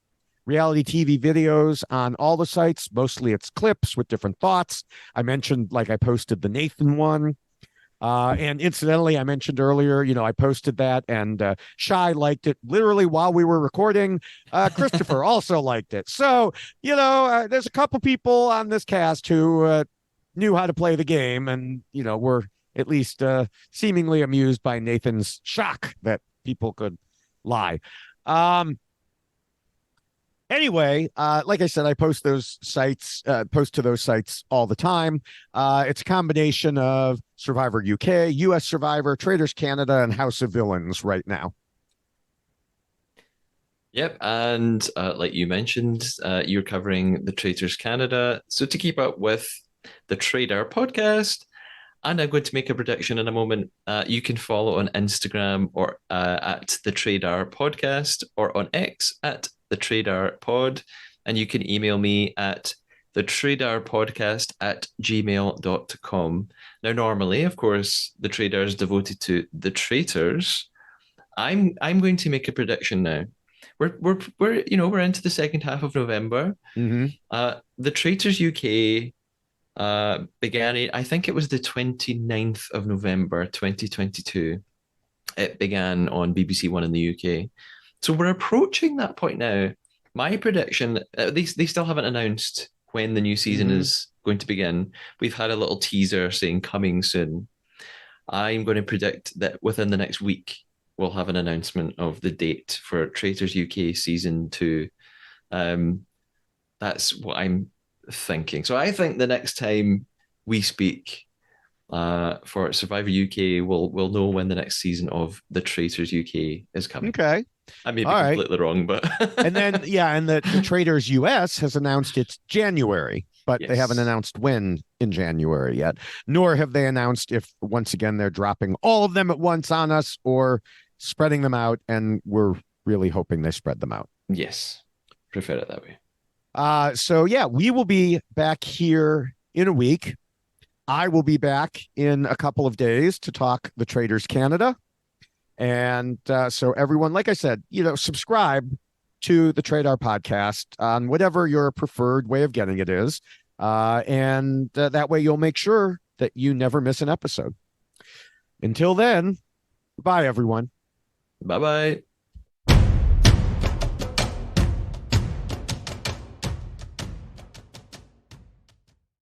reality TV videos on all the sites. Mostly it's clips with different thoughts. I mentioned, like, I posted the Nathan one. And incidentally, I mentioned earlier, I posted that, and Shy liked it literally while we were recording. Christopher also liked it. So, there's a couple people on this cast who knew how to play the game, and, were at least seemingly amused by Nathan's shock that people could lie. Um, Anyway, like I said, I post post to those sites all the time. It's a combination of Survivor UK, US Survivor, Traders Canada, and House of Villains right now. Yep, and like you mentioned, you're covering the Traitors Canada. So to keep up with the Trader podcast, and I'm going to make a prediction in a moment. You can follow on Instagram or at the Trader podcast, or on X at the Trader Pod, and you can email me at the Trader Podcast at gmail.com. Now, normally, of course, the Trader is devoted to the traitors. I'm going to make a prediction now. We're into the second half of November. Mm-hmm. The Traitors UK began, I think it was the 29th of November 2022. It began on BBC One in the UK. So we're approaching that point now. My prediction, they still haven't announced when the new season Mm-hmm. is going to begin. We've had a little teaser saying coming soon. I'm going to predict that within the next week, we'll have an announcement of the date for Traitors UK season 2. Um, that's what I'm thinking. So I think the next time we speak for Survivor UK, we'll know when the next season of The Traitors UK is coming. Okay. I may be All right. completely wrong, but And then, yeah, and the Traders US has announced it's January, but they haven't yes, announced when in January yet, nor have they announced if, once again, they're dropping all of them at once on us or spreading them out. And we're really hoping they spread them out. yes, prefer it that way. So yeah, we will be back here in a week. I will be back in a couple of days to talk the Traders Canada. And so everyone, like I said, subscribe to the Trade Our podcast on whatever your preferred way of getting it is. And that way you'll make sure that you never miss an episode. Until then, bye, everyone. Bye bye.